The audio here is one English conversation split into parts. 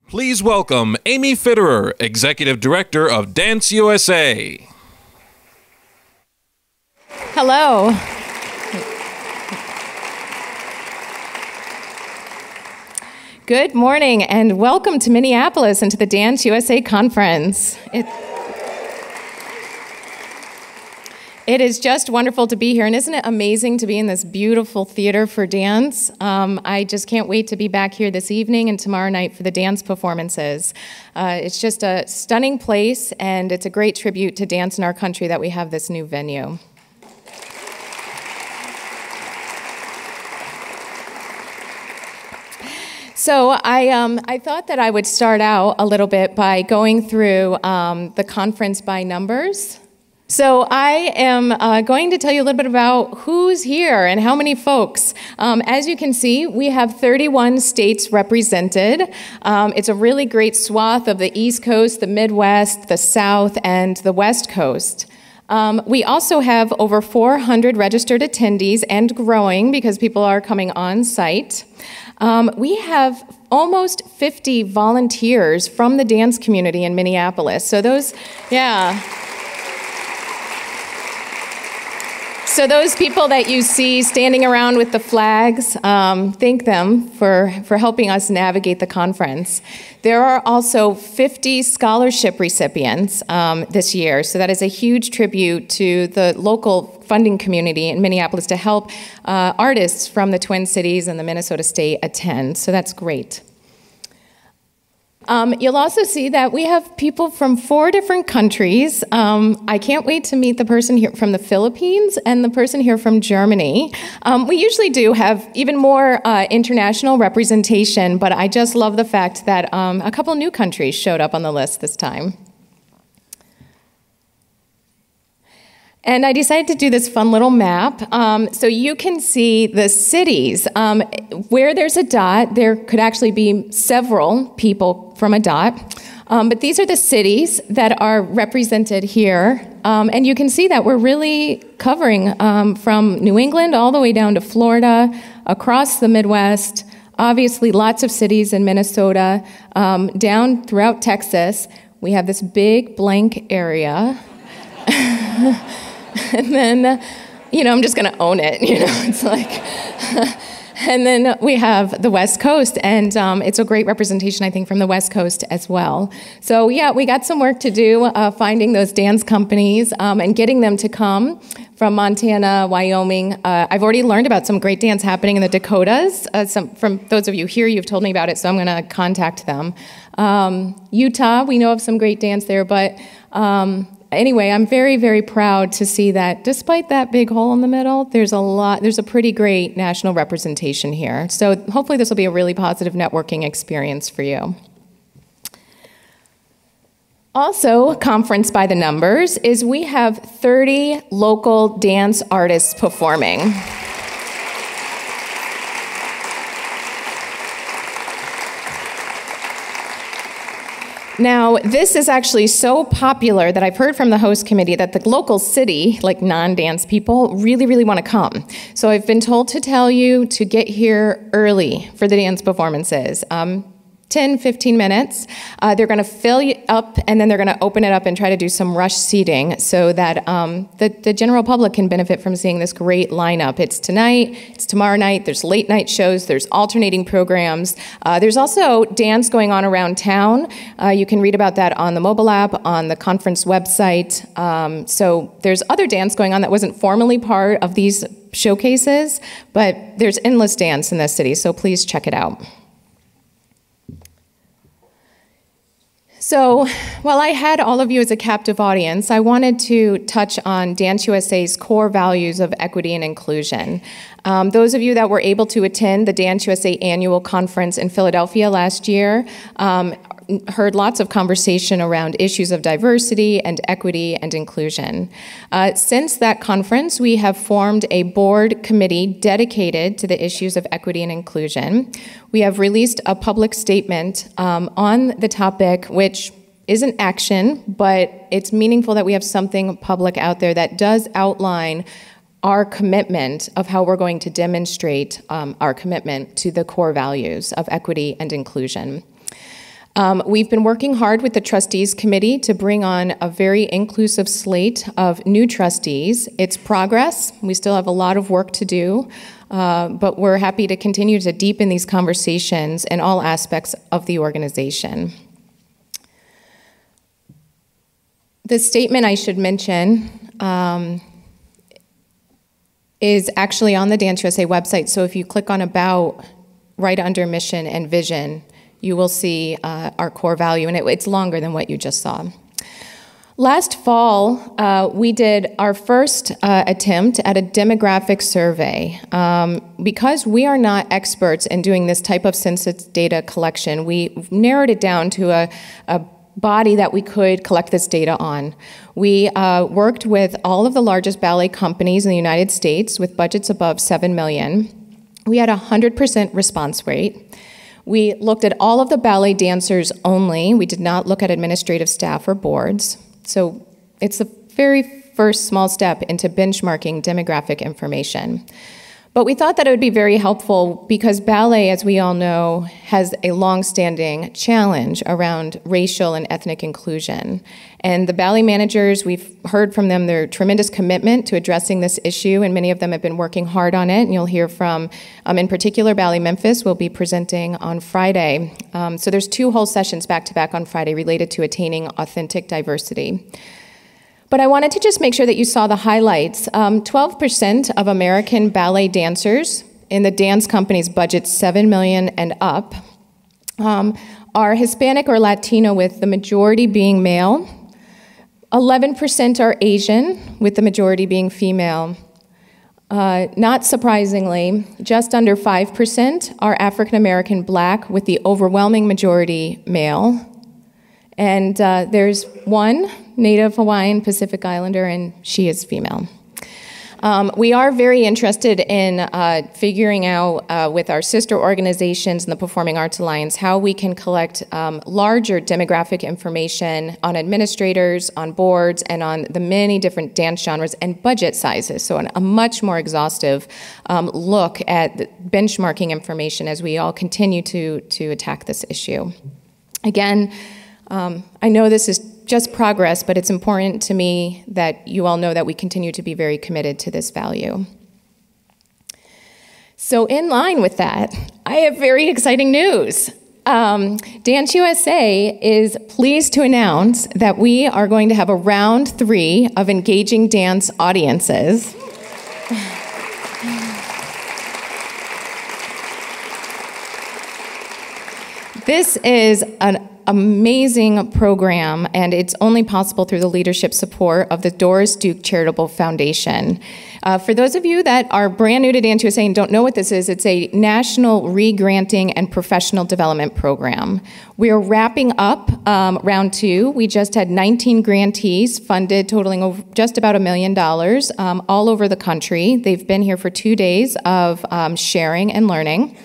Please welcome Amy Fitterer, Executive Director of DanceUSA. Hello. Good morning and welcome to Minneapolis and to the DanceUSA conference. It is just wonderful to be here, and isn't it amazing to be in this beautiful theater for dance? I just can't wait to be back here this evening and tomorrow night for the dance performances. It's just a stunning place, and it's a great tribute to dance in our country that we have this new venue. So I thought that I would start out a little bit by going through the conference by numbers. So I am going to tell you a little bit about who's here and how many folks. As you can see, we have 31 states represented. It's a really great swath of the East Coast, the Midwest, the South, and the West Coast. We also have over 400 registered attendees and growing because people are coming on site. We have almost 50 volunteers from the dance community in Minneapolis. So those people that you see standing around with the flags, thank them for helping us navigate the conference. There are also 50 scholarship recipients this year, so that is a huge tribute to the local funding community in Minneapolis to help artists from the Twin Cities and the Minnesota State attend, so that's great. You'll also see that we have people from 4 different countries. I can't wait to meet the person here from the Philippines and the person here from Germany. We usually do have even more international representation, but I just love the fact that a couple new countries showed up on the list this time. And I decided to do this fun little map. So you can see the cities. Where there's a dot, there could actually be several people from a dot. But these are the cities that are represented here. And you can see that we're really covering from New England all the way down to Florida, across the Midwest, obviously lots of cities in Minnesota, down throughout Texas. We have this big blank area. And then, I'm just going to own it, it's like, and then we have the West Coast, and it's a great representation, I think, from the West Coast as well. So yeah, we got some work to do finding those dance companies and getting them to come from Montana, Wyoming. I've already learned about some great dance happening in the Dakotas. From those of you here, you've told me about it, so I'm going to contact them. Utah, we know of some great dance there, but anyway, I'm very, very proud to see that despite that big hole in the middle, there's a pretty great national representation here. So hopefully this will be a really positive networking experience for you. Also, conference by the numbers is we have 30 local dance artists performing. Now, this is actually so popular that I've heard from the host committee that the local city, like non-dance people, really, really want to come. So I've been told to tell you to get here early for the dance performances. 10, 15 minutes. They're going to fill you up, and then they're going to open it up and try to do some rush seating so that the general public can benefit from seeing this great lineup. It's tonight, it's tomorrow night, there's late night shows, there's alternating programs. There's also dance going on around town. You can read about that on the mobile app, on the conference website. So there's other dance going on that wasn't formally part of these showcases, but there's endless dance in this city, so please check it out. So while I had all of you as a captive audience, I wanted to touch on DanceUSA's core values of equity and inclusion. Those of you that were able to attend the DanceUSA annual conference in Philadelphia last year heard lots of conversation around issues of diversity and equity and inclusion. Since that conference, we have formed a board committee dedicated to the issues of equity and inclusion. We have released a public statement on the topic, which isn't action, but it's meaningful that we have something public out there that does outline our commitment of how we're going to demonstrate our commitment to the core values of equity and inclusion. We've been working hard with the Trustees Committee to bring on a very inclusive slate of new trustees. It's progress. We still have a lot of work to do, but we're happy to continue to deepen these conversations in all aspects of the organization. The statement I should mention is actually on the DanceUSA website, so if you click on About, right under Mission and Vision, you will see our core value, and it's longer than what you just saw. Last fall, we did our first attempt at a demographic survey. Because we are not experts in doing this type of census data collection, we narrowed it down to a body that we could collect this data on. We worked with all of the largest ballet companies in the United States with budgets above $7 million. We had a 100% response rate. We looked at all of the ballet dancers only. We did not look at administrative staff or boards. So it's the very first small step into benchmarking demographic information. But we thought that it would be very helpful because ballet, as we all know, has a long-standing challenge around racial and ethnic inclusion. And the ballet managers, we've heard from them their tremendous commitment to addressing this issue, and many of them have been working hard on it. And you'll hear from, in particular, Ballet Memphis will be presenting on Friday. So there's 2 whole sessions back-to-back on Friday related to attaining authentic diversity. But I wanted to just make sure that you saw the highlights. 12% of American ballet dancers in the dance company's budget $7 million and up are Hispanic or Latino, with the majority being male. 11% are Asian, with the majority being female. Not surprisingly, just under 5% are African American Black, with the overwhelming majority male. And there's one Native Hawaiian Pacific Islander, and she is female. We are very interested in figuring out with our sister organizations and the Performing Arts Alliance how we can collect larger demographic information on administrators, on boards, and on the many different dance genres and budget sizes. So a much more exhaustive look at benchmarking information as we all continue to attack this issue. Again, I know this is just progress, but it's important to me that you all know that we continue to be very committed to this value. So in line with that, I have very exciting news. DanceUSA is pleased to announce that we are going to have a round 3 of engaging dance audiences. This is an amazing program, and it's only possible through the leadership support of the Doris Duke Charitable Foundation. For those of you that are brand new to DanceUSA and don't know what this is, it's a national re-granting and professional development program. We are wrapping up round 2. We just had 19 grantees funded, totaling just about $1 million, all over the country. They've been here for 2 days of sharing and learning.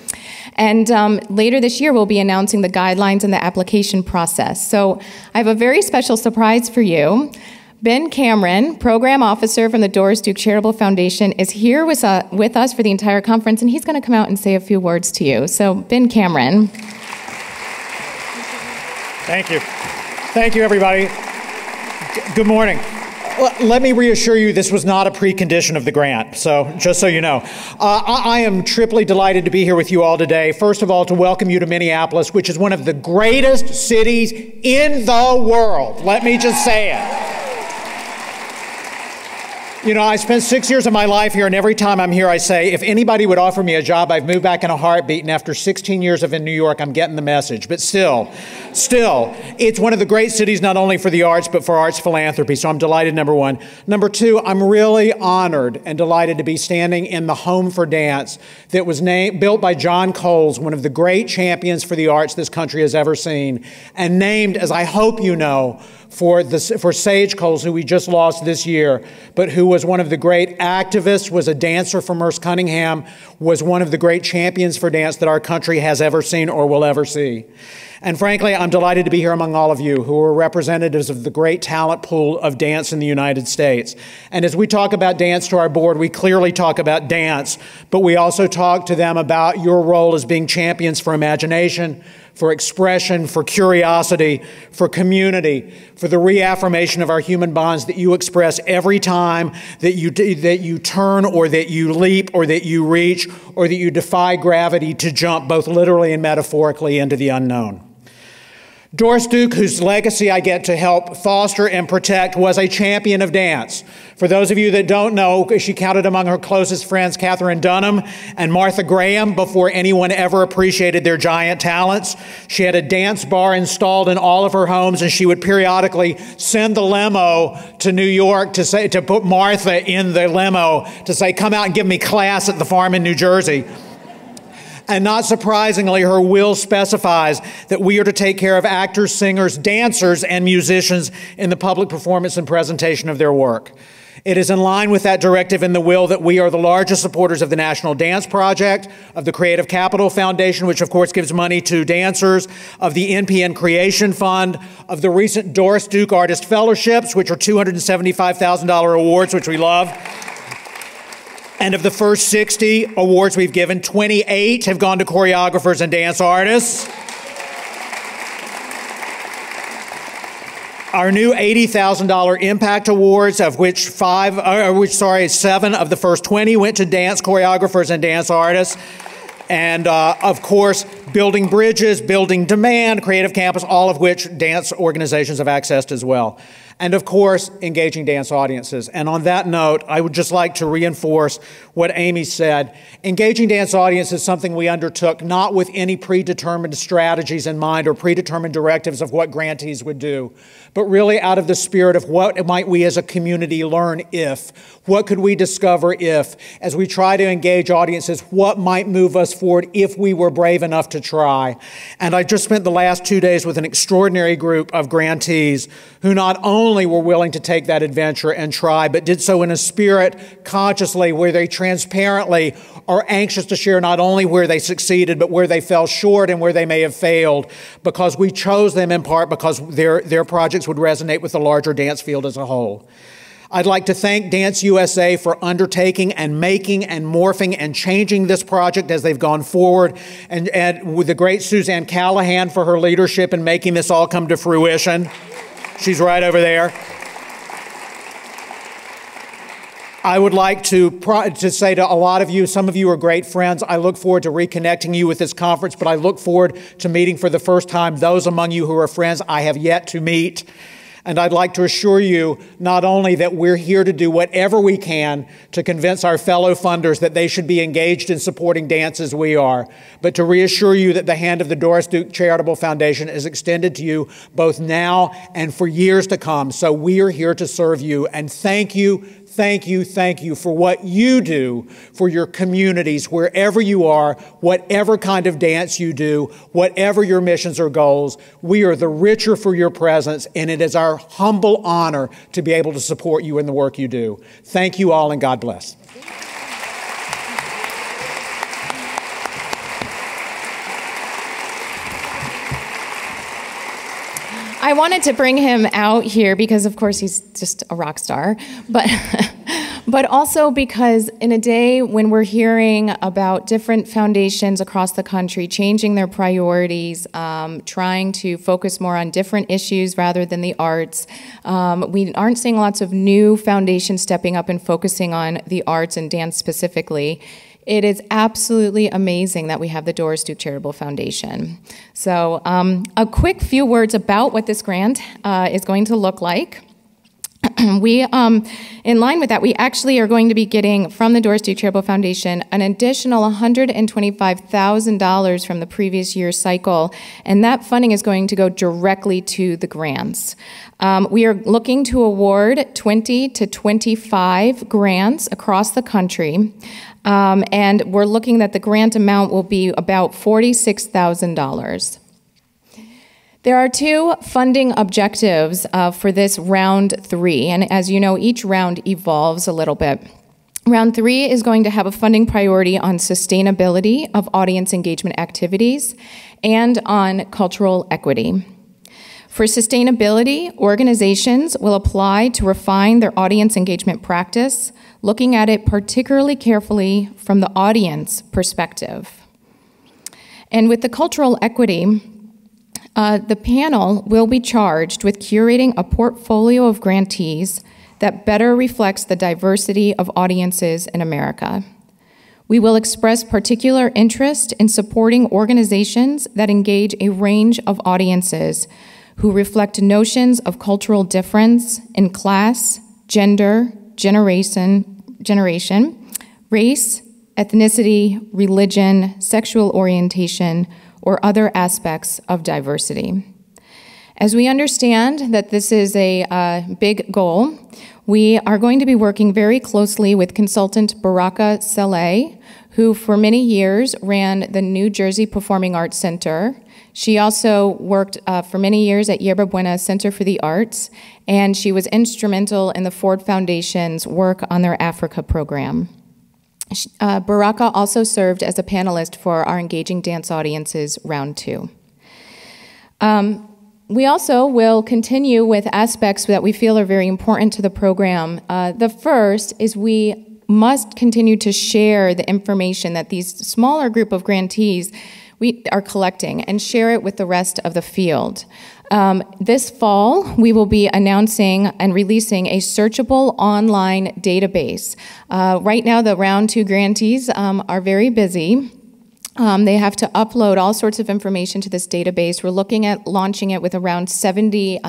And later this year, we'll be announcing the guidelines and the application process. So I have a very special surprise for you. Ben Cameron, Program Officer from the Doris Duke Charitable Foundation, is here with us for the entire conference, and he's going to come out and say a few words to you. So, Ben Cameron. Thank you. Thank you, everybody. Good morning. Let me reassure you, this was not a precondition of the grant, so just so you know. I am triply delighted to be here with you all today. First of all, to welcome you to Minneapolis, which is one of the greatest cities in the world. Let me just say it. You know, I spent 6 years of my life here, and every time I'm here, I say, if anybody would offer me a job, I'd move back in a heartbeat, and after 16 years of in New York, I'm getting the message. But still, it's one of the great cities, not only for the arts, but for arts philanthropy, so I'm delighted, number one. Number two, I'm really honored and delighted to be standing in the Home for Dance that was built by John Coles, one of the great champions for the arts this country has ever seen, and named, as I hope you know, for Sage Coles, who we just lost this year, but who was one of the great activists, was a dancer for Merce Cunningham, was one of the great champions for dance that our country has ever seen or will ever see. And frankly, I'm delighted to be here among all of you who are representatives of the great talent pool of dance in the United States. And as we talk about dance to our board, we clearly talk about dance, but we also talk to them about your role as being champions for imagination, for expression, for curiosity, for community, for the reaffirmation of our human bonds that you express every time that you turn or that you leap or that you reach or that you defy gravity to jump both literally and metaphorically into the unknown. Doris Duke, whose legacy I get to help foster and protect, was a champion of dance. For those of you that don't know, she counted among her closest friends Katherine Dunham and Martha Graham before anyone ever appreciated their giant talents. She had a dance bar installed in all of her homes, and she would periodically send the limo to New York to put Martha in the limo to say, "Come out and give me class at the farm in New Jersey." And not surprisingly, her will specifies that we are to take care of actors, singers, dancers, and musicians in the public performance and presentation of their work. It is in line with that directive in the will that we are the largest supporters of the National Dance Project, of the Creative Capital Foundation, which of course gives money to dancers, of the NPN Creation Fund, of the recent Doris Duke Artist Fellowships, which are $275,000 awards, which we love. And of the first 60 awards we've given, 28 have gone to choreographers and dance artists. Our new $80,000 Impact Awards, of which 7 of the first 20 went to dance choreographers and dance artists. And of course, building bridges, building demand, Creative Campus, all of which dance organizations have accessed as well. And of course, engaging dance audiences. And on that note, I would just like to reinforce what Amy said. Engaging dance audiences is something we undertook not with any predetermined strategies in mind or predetermined directives of what grantees would do, but really out of the spirit of what might we as a community learn if, what could we discover if, as we try to engage audiences, what might move us forward if we were brave enough to try. And I just spent the last 2 days with an extraordinary group of grantees who not only were willing to take that adventure and try, but did so in a spirit consciously where they transparently are anxious to share not only where they succeeded, but where they fell short and where they may have failed, because we chose them in part because their projects would resonate with the larger dance field as a whole. I'd like to thank DanceUSA for undertaking and making and morphing and changing this project as they've gone forward, and with the great Suzanne Callahan for her leadership in making this all come to fruition. She's right over there. I would like to say to a lot of you, some of you are great friends. I look forward to reconnecting you with this conference, but I look forward to meeting for the first time those among you who are friends I have yet to meet. And I'd like to assure you not only that we're here to do whatever we can to convince our fellow funders that they should be engaged in supporting dance as we are, but to reassure you that the hand of the Doris Duke Charitable Foundation is extended to you both now and for years to come. So we are here to serve you, and thank you. Thank you, thank you for what you do for your communities, wherever you are, whatever kind of dance you do, whatever your missions or goals. We are the richer for your presence, and it is our humble honor to be able to support you in the work you do. Thank you all, and God bless. I wanted to bring him out here because, of course, he's just a rock star, but also because in a day when we're hearing about different foundations across the country changing their priorities, trying to focus more on different issues rather than the arts, we aren't seeing lots of new foundations stepping up and focusing on the arts and dance specifically. It is absolutely amazing that we have the Doris Duke Charitable Foundation. So a quick few words about what this grant is going to look like. We, in line with that, we actually are going to be getting from the Doris Duke Charitable Foundation an additional $125,000 from the previous year's cycle, and that funding is going to go directly to the grants. We are looking to award 20 to 25 grants across the country. And we're looking that the grant amount will be about $46,000. There are two funding objectives for this round 3, and as you know, each round evolves a little bit. Round 3 is going to have a funding priority on sustainability of audience engagement activities and on cultural equity. For sustainability, organizations will apply to refine their audience engagement practice, looking at it particularly carefully from the audience perspective. And with the cultural equity, the panel will be charged with curating a portfolio of grantees that better reflects the diversity of audiences in America. We will express particular interest in supporting organizations that engage a range of audiences who reflect notions of cultural difference in class, gender, generation, race, ethnicity, religion, sexual orientation, or other aspects of diversity. As we understand that this is a big goal, we are going to be working very closely with consultant Baraka Saleh, who for many years ran the New Jersey Performing Arts Center. She also worked for many years at Yerba Buena Center for the Arts, and she was instrumental in the Ford Foundation's work on their Africa program. Baraka also served as a panelist for our Engaging Dance Audiences Round 2. We also will continue with aspects that we feel are very important to the program. The first is we must continue to share the information that these smaller group of grantees we are collecting and share it with the rest of the field. This fall, we will be announcing and releasing a searchable online database. Right now, the Round 2 grantees are very busy. They have to upload all sorts of information to this database. We're looking at launching it with around 70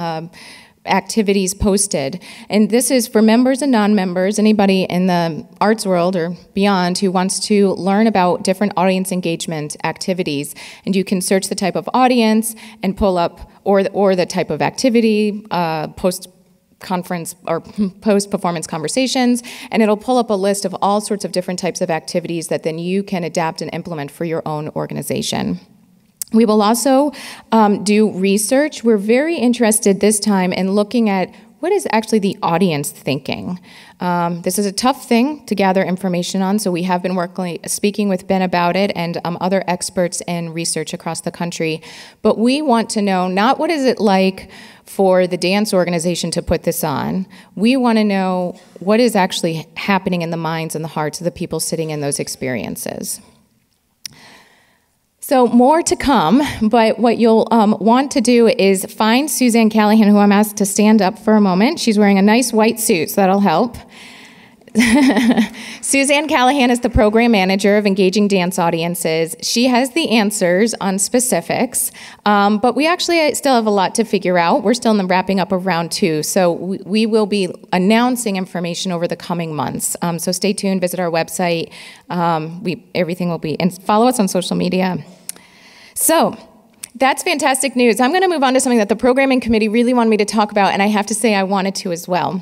activities posted. And this is for members and non-members, anybody in the arts world or beyond who wants to learn about different audience engagement activities. And you can search the type of audience and pull up, or the type of activity, post-conference or post-performance conversations, and it'll pull up a list of all sorts of different types of activities that then you can adapt and implement for your own organization. We will also do research. We're very interested this time in looking at what is actually the audience thinking. This is a tough thing to gather information on, so we have been speaking with Ben about it and other experts in research across the country. But we want to know not what is it like for the dance organization to put this on. We want to know what is actually happening in the minds and the hearts of the people sitting in those experiences. So more to come, but what you'll want to do is find Suzanne Callahan, who I'm asked to stand up for a moment. She's wearing a nice white suit, so that'll help. Suzanne Callahan is the program manager of Engaging Dance Audiences. She has the answers on specifics, but we actually still have a lot to figure out. We're still in the wrapping up of Round 2, so we will be announcing information over the coming months. So stay tuned, visit our website. Everything will be, and follow us on social media. So that's fantastic news. I'm going to move on to something that the programming committee really wanted me to talk about, and I have to say I wanted to as well.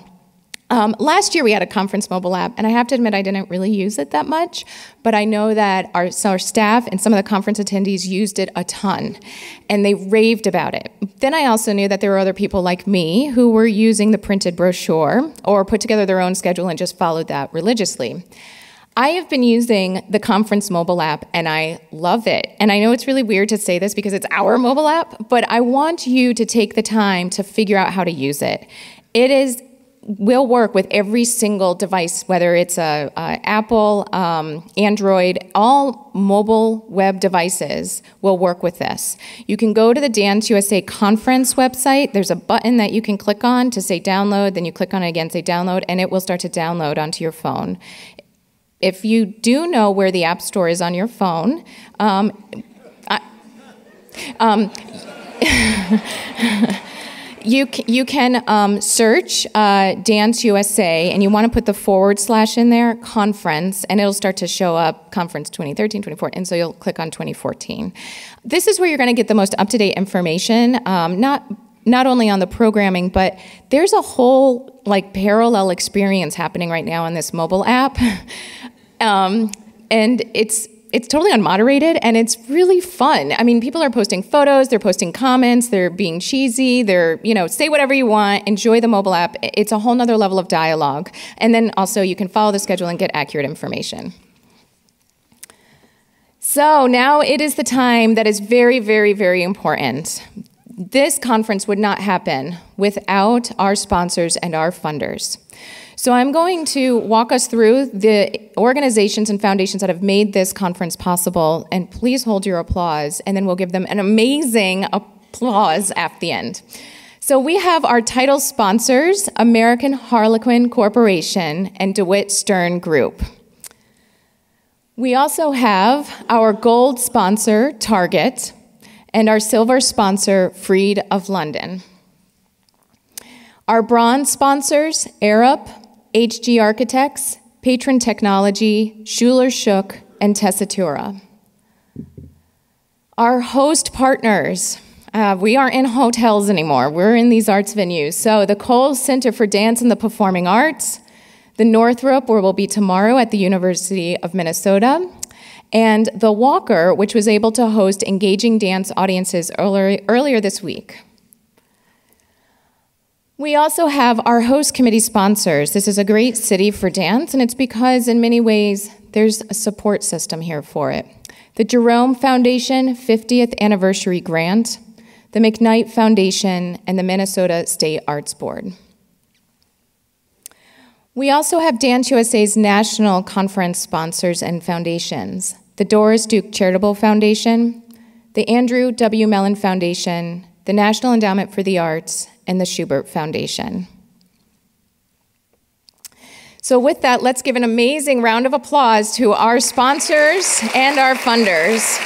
Last year we had a conference mobile app, and I have to admit I didn't really use it that much, but I know that our staff and some of the conference attendees used it a ton, and they raved about it. Then I also knew that there were other people like me who were using the printed brochure or put together their own schedule and just followed that religiously. I have been using the conference mobile app, and I love it. And I know it's really weird to say this because it's our mobile app, but I want you to take the time to figure out how to use it. It will work with every single device, whether it's a Apple, Android, all mobile web devices will work with this. You can go to the DanceUSA conference website. There's a button that you can click on to say download, then you click on it again, say download, and it will start to download onto your phone. If you do know where the App Store is on your phone, you can search DanceUSA, and you want to put the / in there, conference, and it'll start to show up conference 2013, 2014, and so you'll click on 2014. This is where you're going to get the most up-to-date information, not only on the programming, but there's a whole parallel experience happening right now on this mobile app. And totally unmoderated, and it's really fun. I mean, people are posting photos, they're posting comments, they're being cheesy, they're, say whatever you want, enjoy the mobile app. It's a whole nother level of dialogue. And then also you can follow the schedule and get accurate information. So now it is the time that is very, very, very important. This conference would not happen without our sponsors and our funders. So I'm going to walk us through the organizations and foundations that have made this conference possible, and please hold your applause, and then we'll give them an amazing applause at the end. So we have our title sponsors, American Harlequin Corporation and DeWitt Stern Group. We also have our gold sponsor, Target, and our silver sponsor, Freed of London. Our bronze sponsors, Arup, HG Architects, Patron Technology, Schuler Shook, and Tessitura. Our host partners, we aren't in hotels anymore, we're in these arts venues. So the Cole Center for Dance and the Performing Arts, the Northrop, where we'll be tomorrow at the University of Minnesota, and the Walker, which was able to host engaging dance audiences earlier this week. We also have our host committee sponsors. This is a great city for dance, and it's because in many ways there's a support system here for it. The Jerome Foundation 50th Anniversary Grant, the McKnight Foundation, and the Minnesota State Arts Board. We also have DanceUSA's national conference sponsors and foundations, the Doris Duke Charitable Foundation, the Andrew W. Mellon Foundation, the National Endowment for the Arts, and the Schubert Foundation. So with that, let's give an amazing round of applause to our sponsors and our funders.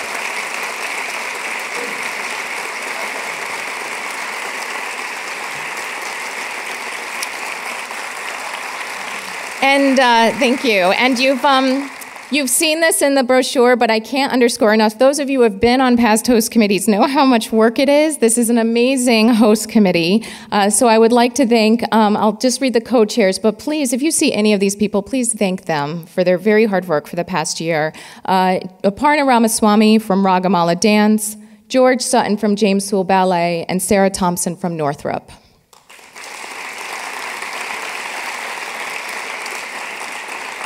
And thank you. And you've seen this in the brochure, but I can't underscore enough. Those of you who have been on past host committees know how much work it is. This is an amazing host committee. So I would like to thank, I'll just read the co-chairs, but please, if you see any of these people, please thank them for their very hard work for the past year. Aparna Ramaswamy from Ragamala Dance, George Sutton from James Sewell Ballet, and Sarah Thompson from Northrop.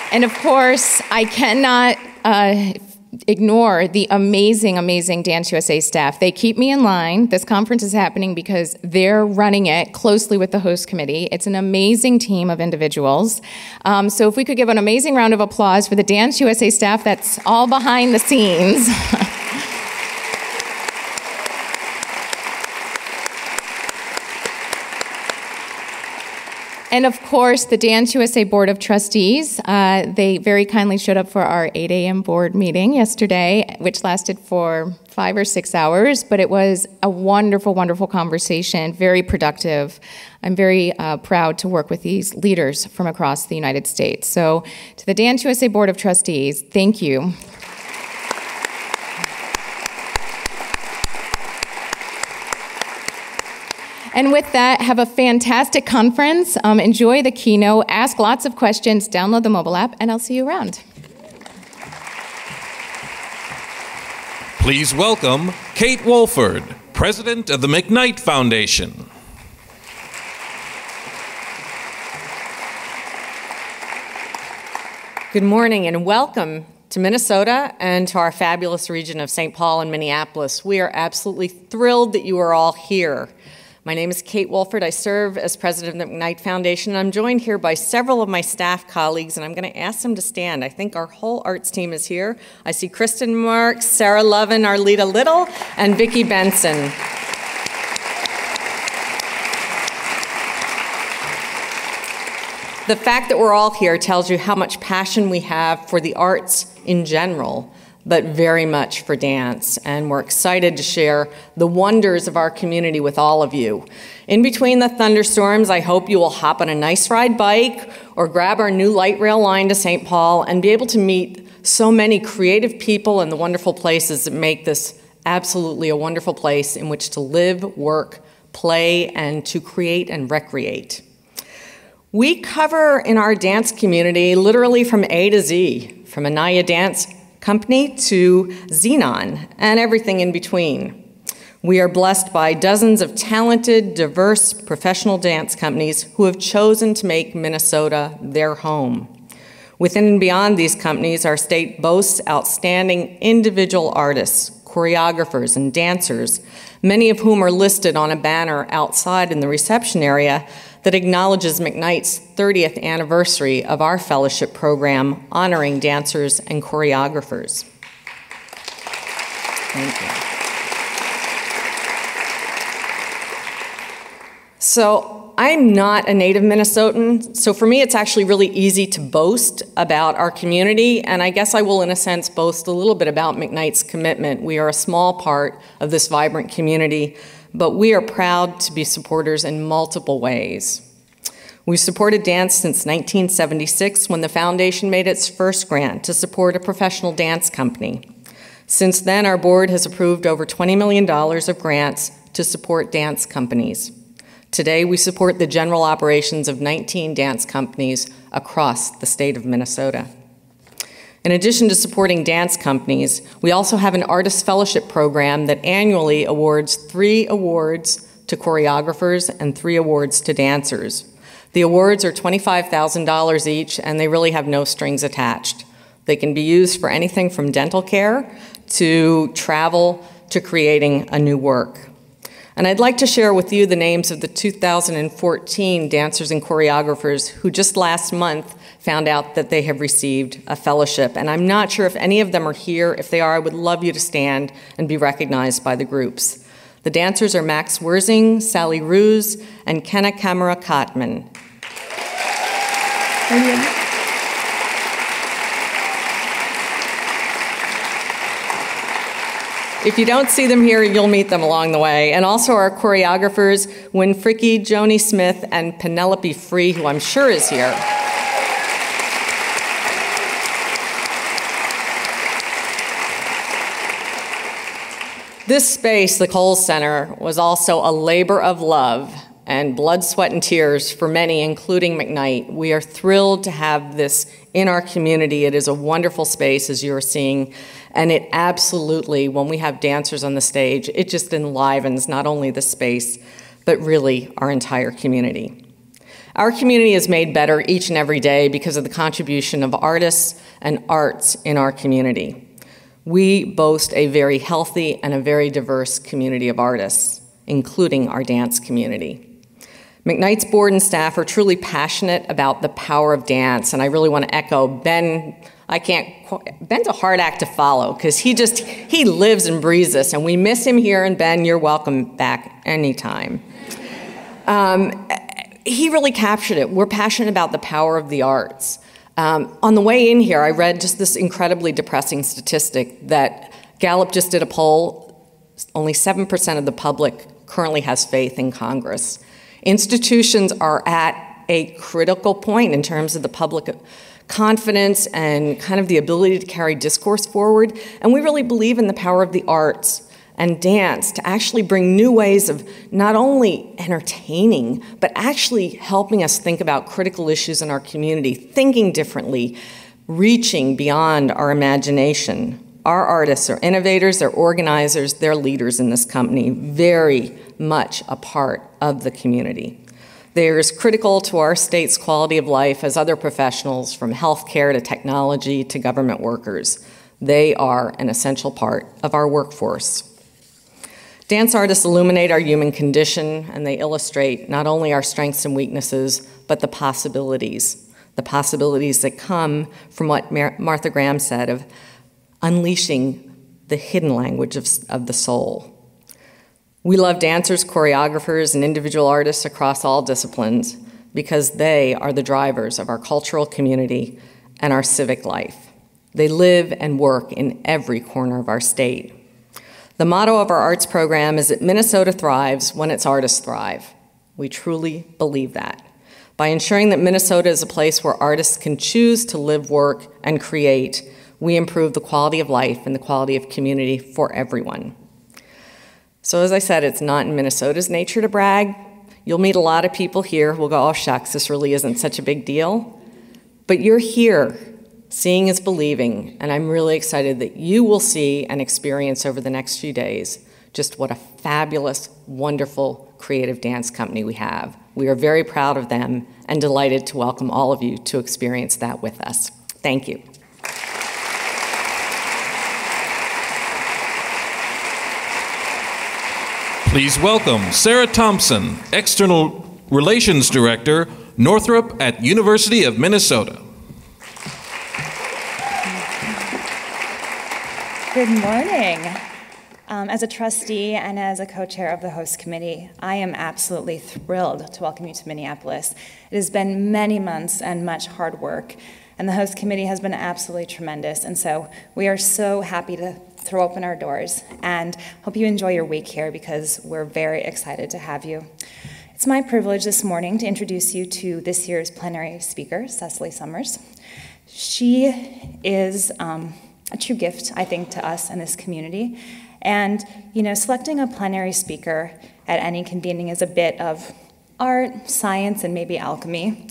And of course, I cannot ignore the amazing, amazing DanceUSA staff. They keep me in line. This conference is happening because they're running it closely with the host committee. It's an amazing team of individuals. So if we could give an amazing round of applause for the DanceUSA staff that's all behind the scenes. And of course, the DanceUSA Board of Trustees, they very kindly showed up for our 8 a.m. board meeting yesterday, which lasted for 5 or 6 hours, but it was a wonderful, wonderful conversation, very productive. I'm very proud to work with these leaders from across the United States. So to the DanceUSA Board of Trustees, thank you. And with that, have a fantastic conference. Enjoy the keynote, ask lots of questions, download the mobile app, and I'll see you around. Please welcome Kate Wolford, President of the McKnight Foundation. Good morning and welcome to Minnesota and to our fabulous region of St. Paul and Minneapolis. We are absolutely thrilled that you are all here. My name is Kate Wolford. I serve as president of the McKnight Foundation. I'm joined here by several of my staff colleagues, and I'm going to ask them to stand. I think our whole arts team is here. I see Kristen Marks, Sarah Lovin, Arlita Little, and Vicki Benson. The fact that we're all here tells you how much passion we have for the arts in general, but very much for dance, and we're excited to share the wonders of our community with all of you. In between the thunderstorms, I hope you will hop on a nice ride bike or grab our new light rail line to St. Paul and be able to meet so many creative people and the wonderful places that make this absolutely a wonderful place in which to live, work, play, and to create and recreate. We cover in our dance community literally from A to Z, from Anaya Dance company to Xenon and everything in between. We are blessed by dozens of talented, diverse professional dance companies who have chosen to make Minnesota their home. Within and beyond these companies, our state boasts outstanding individual artists, choreographers, and dancers, many of whom are listed on a banner outside in the reception area that acknowledges McKnight's 30th anniversary of our fellowship program honoring dancers and choreographers. Thank you. So I'm not a native Minnesotan, so for me it's actually really easy to boast about our community, and I guess I will in a sense boast a little bit about McKnight's commitment. We are a small part of this vibrant community, but we are proud to be supporters in multiple ways. We've supported dance since 1976 when the foundation made its first grant to support a professional dance company. Since then, our board has approved over $20 million of grants to support dance companies. Today, we support the general operations of 19 dance companies across the state of Minnesota. In addition to supporting dance companies, we also have an artist fellowship program that annually awards 3 awards to choreographers and 3 awards to dancers. The awards are $25,000 each, and they really have no strings attached. They can be used for anything from dental care to travel to creating a new work. And I'd like to share with you the names of the 2014 dancers and choreographers who just last month found out that they have received a fellowship. And I'm not sure if any of them are here. If they are, I would love you to stand and be recognized by the groups. The dancers are Max Wurzing, Sally Ruse, and Kenna Kamara Kotman. If you don't see them here, you'll meet them along the way. And also our choreographers, Wynn Fricke, Joni Smith, and Penelope Free, who I'm sure is here. This space, the Kohl's Center, was also a labor of love and blood, sweat, and tears for many, including McKnight. We are thrilled to have this in our community. It is a wonderful space, as you're seeing, and it absolutely, when we have dancers on the stage, it just enlivens not only the space, but really our entire community. Our community is made better each and every day because of the contribution of artists and arts in our community. We boast a very healthy and a very diverse community of artists, including our dance community. McKnight's board and staff are truly passionate about the power of dance, and I really want to echo Ben. Ben's a hard act to follow because he lives and breathes this, and we miss him here, and Ben, you're welcome back anytime. He really captured it. We're passionate about the power of the arts. On the way in here, I read just this incredibly depressing statistic that Gallup just did a poll. Only 7% of the public currently has faith in Congress. Institutions are at a critical point in terms of the public confidence and kind of the ability to carry discourse forward. And we really believe in the power of the arts and dance to actually bring new ways of not only entertaining, but actually helping us think about critical issues in our community, thinking differently, reaching beyond our imagination. Our artists are innovators, they're organizers, they're leaders in this company, very much a part of the community. They're as critical to our state's quality of life as other professionals, from healthcare to technology to government workers. They are an essential part of our workforce. Dance artists illuminate our human condition, and they illustrate not only our strengths and weaknesses, but the possibilities that come from what Martha Graham said of unleashing the hidden language of the soul. We love dancers, choreographers, and individual artists across all disciplines because they are the drivers of our cultural community and our civic life. They live and work in every corner of our state. The motto of our arts program is that Minnesota thrives when its artists thrive. We truly believe that. By ensuring that Minnesota is a place where artists can choose to live, work, and create, we improve the quality of life and the quality of community for everyone. So as I said, it's not in Minnesota's nature to brag. You'll meet a lot of people here who will go, oh shucks, this really isn't such a big deal. But you're here Seeing is believing, and I'm really excited that you will see and experience over the next few days just what a fabulous, wonderful, creative dance company we have. We are very proud of them and delighted to welcome all of you to experience that with us. Thank you. Please welcome Sarah Thompson, External Relations Director, Northrop at University of Minnesota. Good morning. As a trustee and as a co-chair of the host committee, I am absolutely thrilled to welcome you to Minneapolis. It has been many months and much hard work, and the host committee has been absolutely tremendous, and so we are so happy to throw open our doors and hope you enjoy your week here because we're very excited to have you. It's my privilege this morning to introduce you to this year's plenary speaker, Cecily Sommers. She is a true gift, I think, to us and this community. And, you know, selecting a plenary speaker at any convening is a bit of art, science, and maybe alchemy.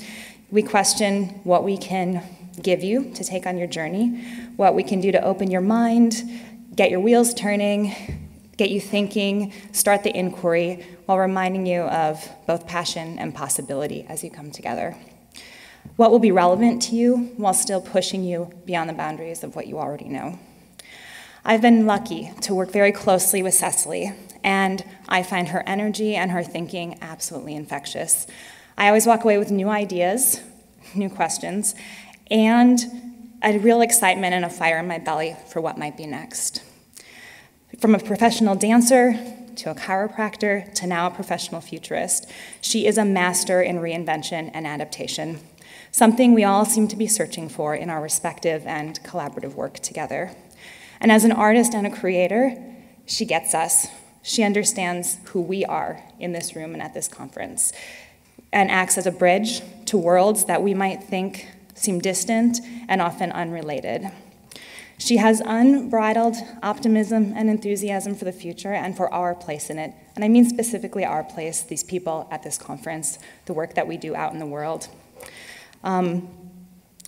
We question what we can give you to take on your journey, what we can do to open your mind, get your wheels turning, get you thinking, start the inquiry, while reminding you of both passion and possibility as you come together. What will be relevant to you while still pushing you beyond the boundaries of what you already know. I've been lucky to work very closely with Cecily, and I find her energy and her thinking absolutely infectious. I always walk away with new ideas, new questions, and a real excitement and a fire in my belly for what might be next. From a professional dancer to a chiropractor to now a professional futurist, she is a master in reinvention and adaptation. Something we all seem to be searching for in our respective and collaborative work together. And as an artist and a creator, she gets us. She understands who we are in this room and at this conference, and acts as a bridge to worlds that we might think seem distant and often unrelated. She has unbridled optimism and enthusiasm for the future and for our place in it. And I mean specifically our place, these people at this conference, the work that we do out in the world.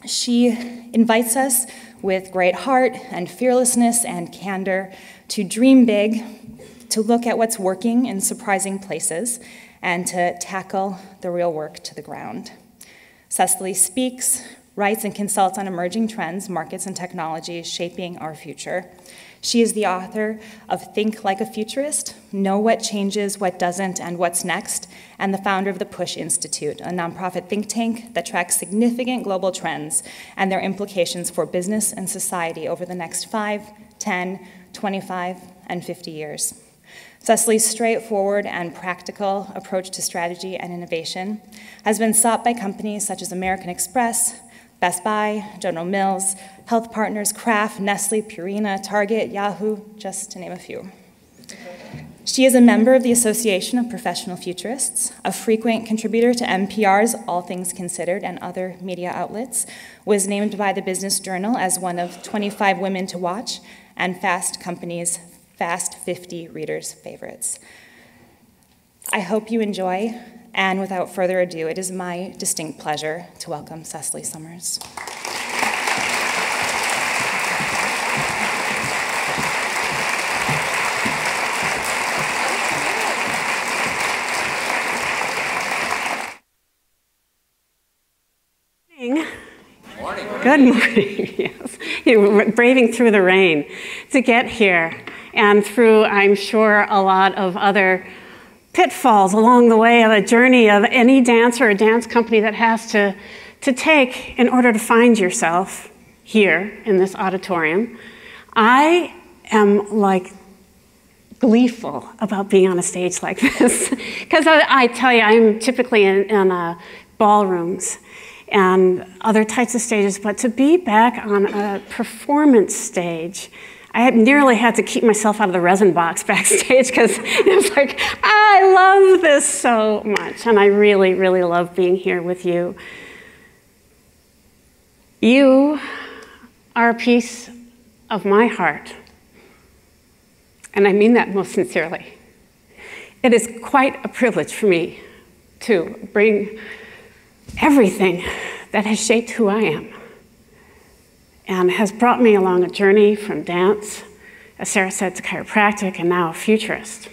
She invites us with great heart and fearlessness and candor to dream big, to look at what's working in surprising places, and to tackle the real work to the ground. Cecily speaks, writes, and consults on emerging trends, markets, and technologies shaping our future. She is the author of Think Like a Futurist, Know What Changes, What Doesn't, and What's Next, and the founder of the Push Institute, a nonprofit think tank that tracks significant global trends and their implications for business and society over the next 5, 10, 25, and 50 years. Cecily's straightforward and practical approach to strategy and innovation has been sought by companies such as American Express, Best Buy, General Mills, Health Partners, Kraft, Nestle, Purina, Target, Yahoo, just to name a few. She is a member of the Association of Professional Futurists, a frequent contributor to NPR's All Things Considered and other media outlets, was named by the Business Journal as one of 25 women to watch, and Fast Company's Fast 50 readers' favorites. I hope you enjoy, and without further ado, it is my distinct pleasure to welcome Cecily Sommers. Good morning. Yes. You were braving through the rain to get here, and through, I'm sure, a lot of other pitfalls along the way of a journey of any dancer or dance company that has to take in order to find yourself here in this auditorium. I am like gleeful about being on a stage like this because I tell you, I'm typically in ballrooms and other types of stages, but to be back on a performance stage, I had nearly had to keep myself out of the resin box backstage because it was like, I love this so much, and I really, really love being here with you. You are a piece of my heart, and I mean that most sincerely. It is quite a privilege for me to bring everything that has shaped who I am and has brought me along a journey from dance, as Sarah said, to chiropractic, and now a futurist.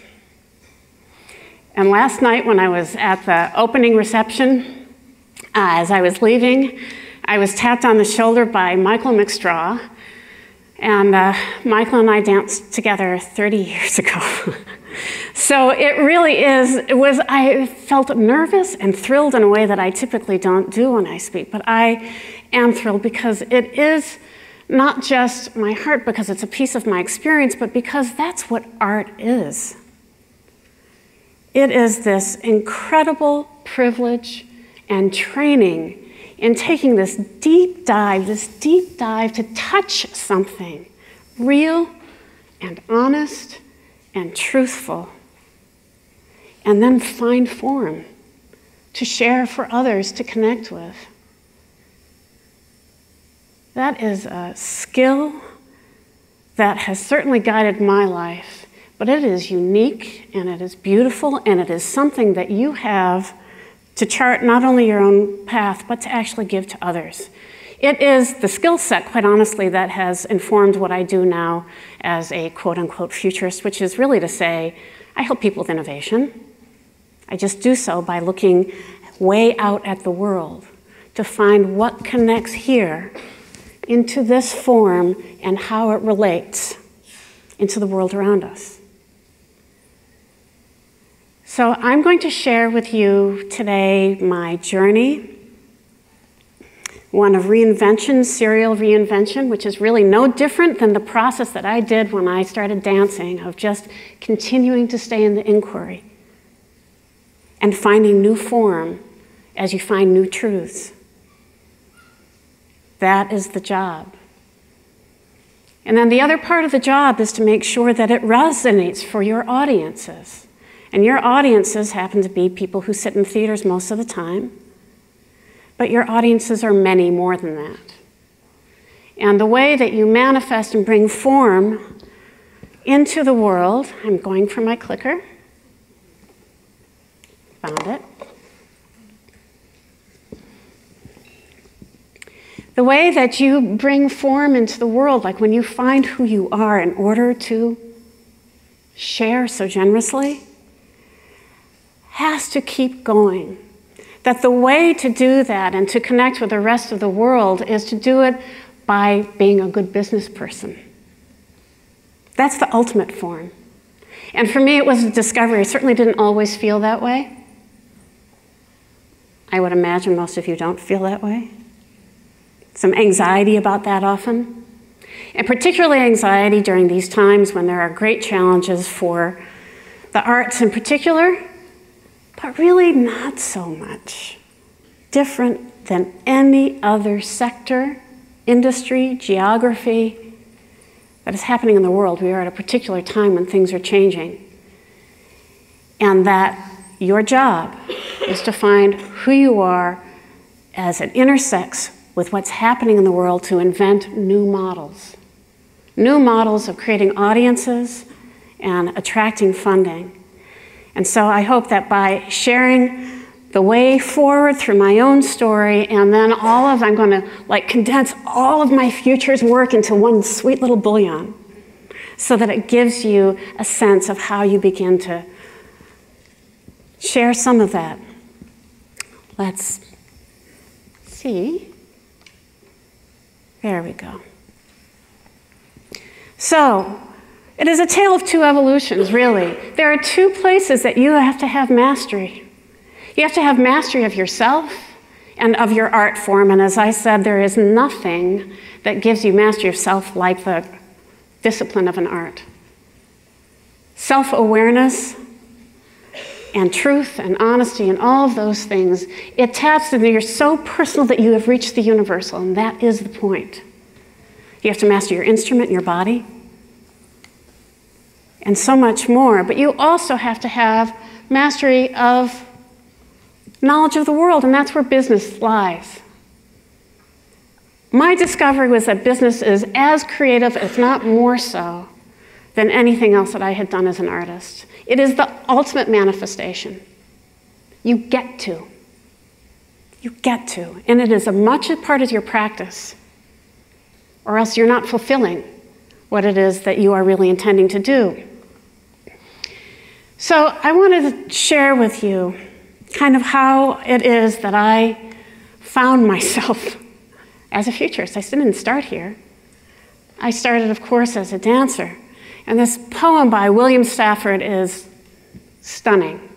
And last night when I was at the opening reception, as I was leaving, I was tapped on the shoulder by Michael McStraw, and Michael and I danced together 30 years ago. So it really is, I felt nervous and thrilled in a way that I typically don't do when I speak, but I am thrilled because it is not just my heart, because it's a piece of my experience, but because that's what art is. It is this incredible privilege and training in taking this deep dive to touch something real and honest and truthful, and then find form to share for others to connect with. That is a skill that has certainly guided my life. But it is unique, and it is beautiful, and it is something that you have to chart not only your own path, but to actually give to others. It is the skill set, quite honestly, that has informed what I do now as a quote-unquote futurist, which is really to say, I help people with innovation. I just do so by looking way out at the world to find what connects here into this form and how it relates into the world around us. So I'm going to share with you today my journey, one of reinvention, serial reinvention, which is really no different than the process that I did when I started dancing, of just continuing to stay in the inquiry and finding new form as you find new truths. That is the job. And then the other part of the job is to make sure that it resonates for your audiences. And your audiences happen to be people who sit in theaters most of the time, but your audiences are many more than that. And the way that you manifest and bring form into the world, I'm going for my clicker, found it. The way that you bring form into the world, like when you find who you are in order to share so generously, has to keep going. That the way to do that and to connect with the rest of the world is to do it by being a good business person. That's the ultimate form. And for me, it was a discovery. I certainly didn't always feel that way. I would imagine most of you don't feel that way. Some anxiety about that often. And particularly anxiety during these times when there are great challenges for the arts in particular, but really not so much different than any other sector, industry, geography that is happening in the world. We are at a particular time when things are changing. And that your job is to find who you are as it intersects with what's happening in the world to invent new models of creating audiences and attracting funding. And so I hope that by sharing the way forward through my own story, and then I'm going to condense all of my future's work into one sweet little bouillon, so that it gives you a sense of how you begin to share some of that. Let's see. There we go. So, it is a tale of two evolutions, really. There are two places that you have to have mastery. You have to have mastery of yourself and of your art form. And as I said, there is nothing that gives you mastery of self like the discipline of an art. Self-awareness and truth and honesty and all of those things, it taps into you're so personal that you have reached the universal, and that is the point. You have to master your instrument, your body, and so much more. But you also have to have mastery of knowledge of the world, and that's where business lies. My discovery was that business is as creative, if not more so, than anything else that I had done as an artist. It is the ultimate manifestation. You get to. You get to. And it is a much a part of your practice or else you're not fulfilling what it is that you are really intending to do. So I wanted to share with you kind of how it is that I found myself as a futurist. I didn't start here. I started, of course, as a dancer. And this poem by William Stafford is stunning.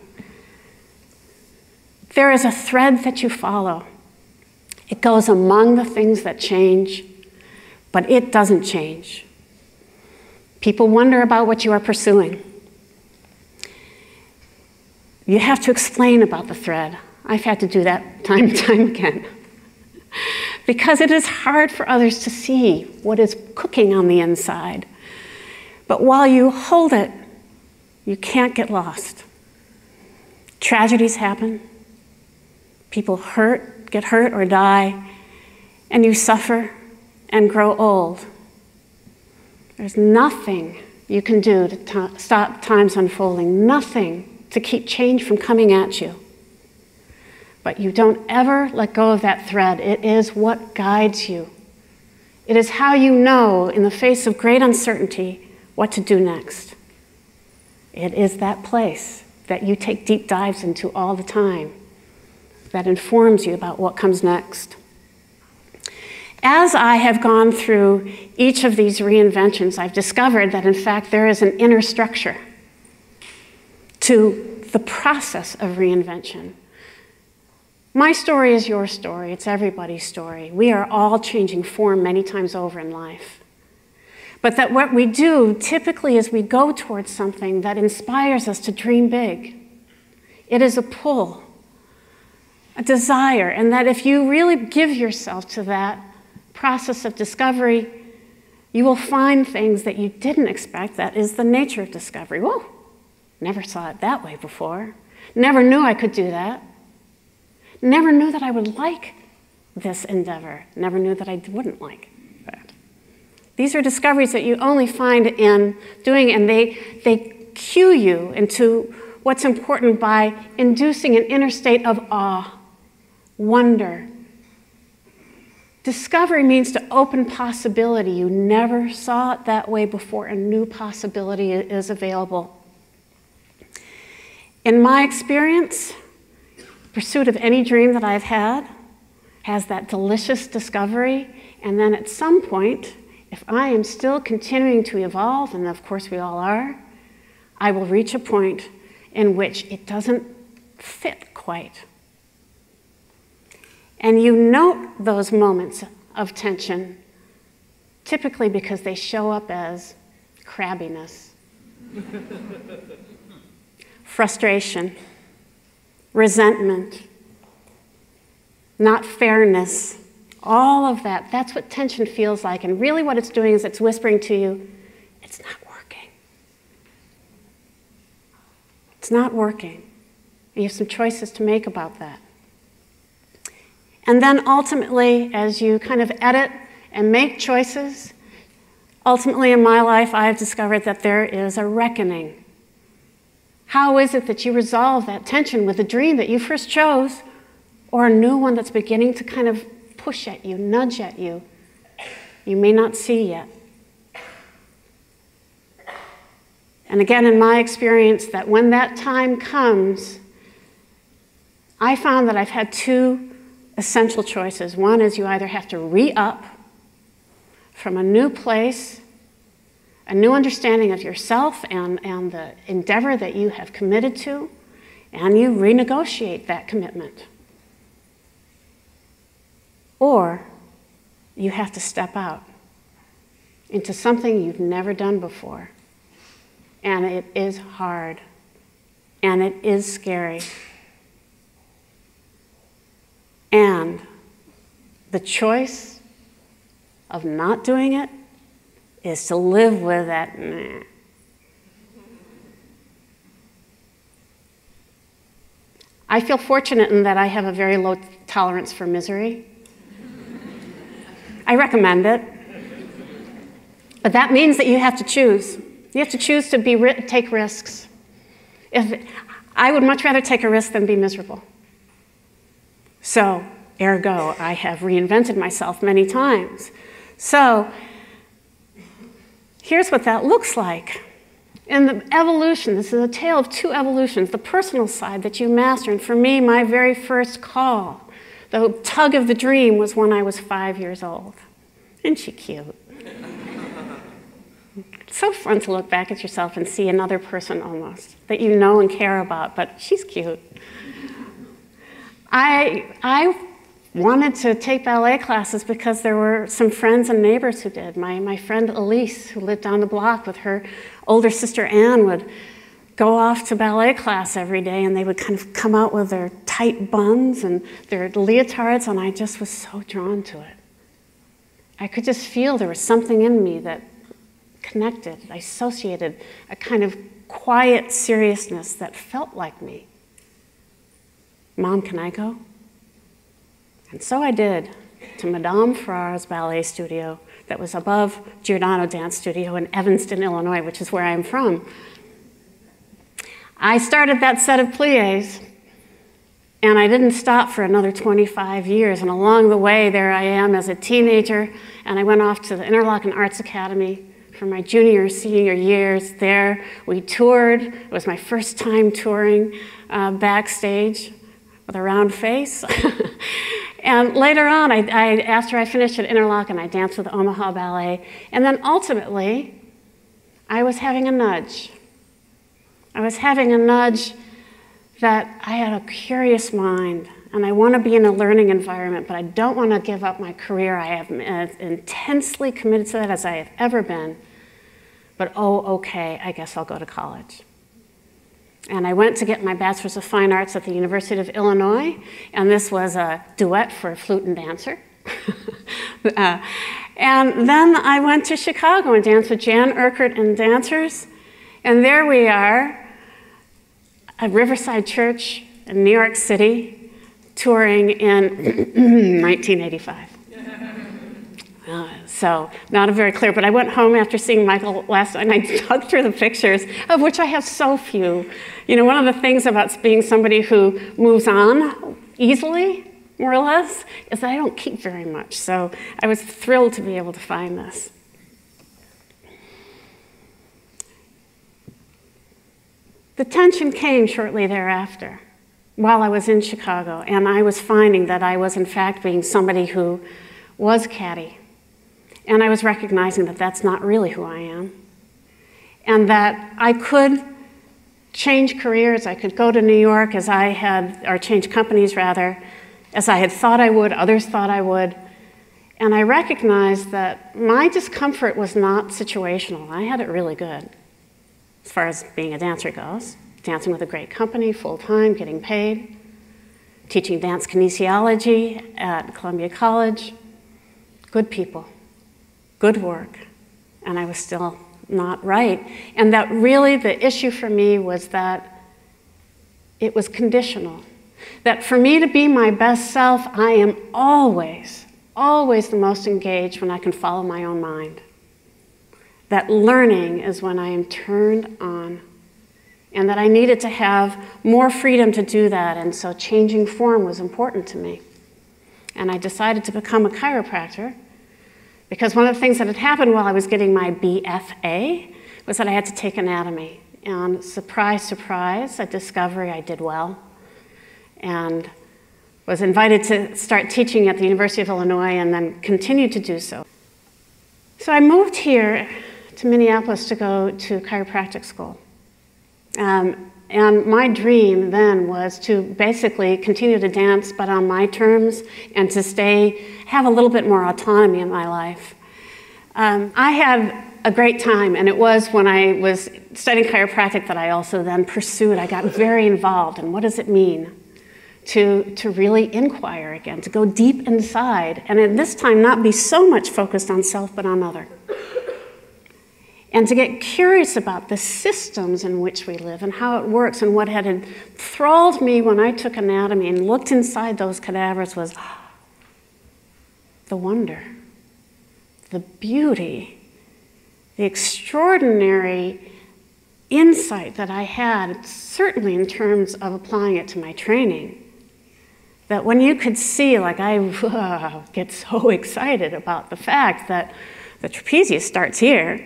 There is a thread that you follow. It goes among the things that change, but it doesn't change. People wonder about what you are pursuing. You have to explain about the thread. I've had to do that time and time again. Because it is hard for others to see what is cooking on the inside. But while you hold it, you can't get lost. Tragedies happen. People get hurt or die, and you suffer and grow old. There's nothing you can do to stop time's unfolding, nothing to keep change from coming at you. But you don't ever let go of that thread. It is what guides you. It is how you know, in the face of great uncertainty, what to do next. It is that place that you take deep dives into all the time that informs you about what comes next. As I have gone through each of these reinventions, I've discovered that, in fact, there is an inner structure to the process of reinvention. My story is your story. It's everybody's story. We are all changing form many times over in life. But that what we do typically is we go towards something that inspires us to dream big. It is a pull, a desire, and that if you really give yourself to that process of discovery, you will find things that you didn't expect. That is the nature of discovery. Whoa, never saw it that way before. Never knew I could do that. Never knew that I would like this endeavor. Never knew that I wouldn't like that. These are discoveries that you only find in doing, and they cue you into what's important by inducing an inner state of awe, wonder. Discovery means to open possibility. You never saw it that way before. A new possibility is available. In my experience, pursuit of any dream that I've had has that delicious discovery, and then at some point, if I am still continuing to evolve, and of course we all are, I will reach a point in which it doesn't fit quite. And you note those moments of tension, typically because they show up as crabbiness, frustration, resentment, not fairness, all of that. That's what tension feels like. And really what it's doing is it's whispering to you, it's not working. It's not working. And you have some choices to make about that. And then ultimately, as you kind of edit and make choices, ultimately in my life, I've discovered that there is a reckoning. How is it that you resolve that tension with a dream that you first chose, or a new one that's beginning to kind of push at you, nudge at you, you may not see yet? And again, in my experience, that when that time comes, I found that I've had two essential choices. One is you either have to re-up from a new place, a new understanding of yourself and the endeavor that you have committed to, and you renegotiate that commitment. Or you have to step out into something you've never done before. And it is hard, and it is scary. And the choice of not doing it is to live with that meh. I feel fortunate in that I have a very low tolerance for misery. I recommend it. But that means that you have to choose. You have to choose to take risks. I would much rather take a risk than be miserable. So, ergo, I have reinvented myself many times So here's what that looks like. In the evolution, this is a tale of two evolutions, the personal side that you master. And for me, my very first call, the tug of the dream, was when I was 5 years old. Isn't she cute? It's so fun to look back at yourself and see another person almost that you know and care about, but she's cute. I wanted to take ballet classes because there were some friends and neighbors who did. My friend Elise, who lived down the block with her older sister Anne, would go off to ballet class every day, and they would kind of come out with their tight buns and their leotards, and I just was so drawn to it. I could just feel there was something in me that connected. I associated a kind of quiet seriousness that felt like me. Mom, can I go? And so I did, to Madame Farrar's ballet studio that was above Giordano Dance Studio in Evanston, Illinois, which is where I'm from. I started that set of pliés, and I didn't stop for another 25 years. And along the way, there I am as a teenager, and I went off to the Interlochen Arts Academy for my junior, senior years there. We toured. It was my first time touring backstage with a round face. And later on, after I finished at Interlochen, I danced with the Omaha Ballet. And then ultimately, I was having a nudge. I was having a nudge that I had a curious mind, and I want to be in a learning environment, but I don't want to give up my career. I am as intensely committed to that as I have ever been. But oh, okay, I guess I'll go to college. And I went to get my Bachelor's of Fine Arts at the University of Illinois, and this was a duet for a flute and dancer. And then I went to Chicago and danced with Jan Urquhart and dancers, and there we are at Riverside Church in New York City, touring in 1985. So not very clear, but I went home after seeing Michael last night, and I dug through the pictures, of which I have so few. You know, one of the things about being somebody who moves on easily, more or less, is that I don't keep very much. So I was thrilled to be able to find this. The tension came shortly thereafter, while I was in Chicago, and I was finding that I was in fact being somebody who was catty. And I was recognizing that that's not really who I am. And that I could change careers, I could go to New York as I had, or change companies rather, as I had thought I would, others thought I would. And I recognized that my discomfort was not situational. I had it really good, as far as being a dancer goes. Dancing with a great company, full-time, getting paid, teaching dance kinesiology at Columbia College, good people. Good work, and I was still not right. And that really the issue for me was that it was conditional. That for me to be my best self, I am always, always the most engaged when I can follow my own mind. That learning is when I am turned on, and that I needed to have more freedom to do that, and so changing form was important to me. And I decided to become a chiropractor, because one of the things that had happened while I was getting my BFA was that I had to take anatomy. And surprise, surprise, at Discovery I did well. And was invited to start teaching at the University of Illinois and then continued to do so. So I moved here to Minneapolis to go to chiropractic school. And my dream then was to basically continue to dance, but on my terms, and to have a little bit more autonomy in my life. I had a great time, and it was when I was studying chiropractic that I also then pursued. I got very involved in what does it mean to really inquire again, to go deep inside, and at this time not be so much focused on self, but on other. And to get curious about the systems in which we live and how it works. And what had enthralled me when I took anatomy and looked inside those cadavers was the wonder, the beauty, the extraordinary insight that I had, certainly in terms of applying it to my training. That when you could see, like I get so excited about the fact that the trapezius starts here,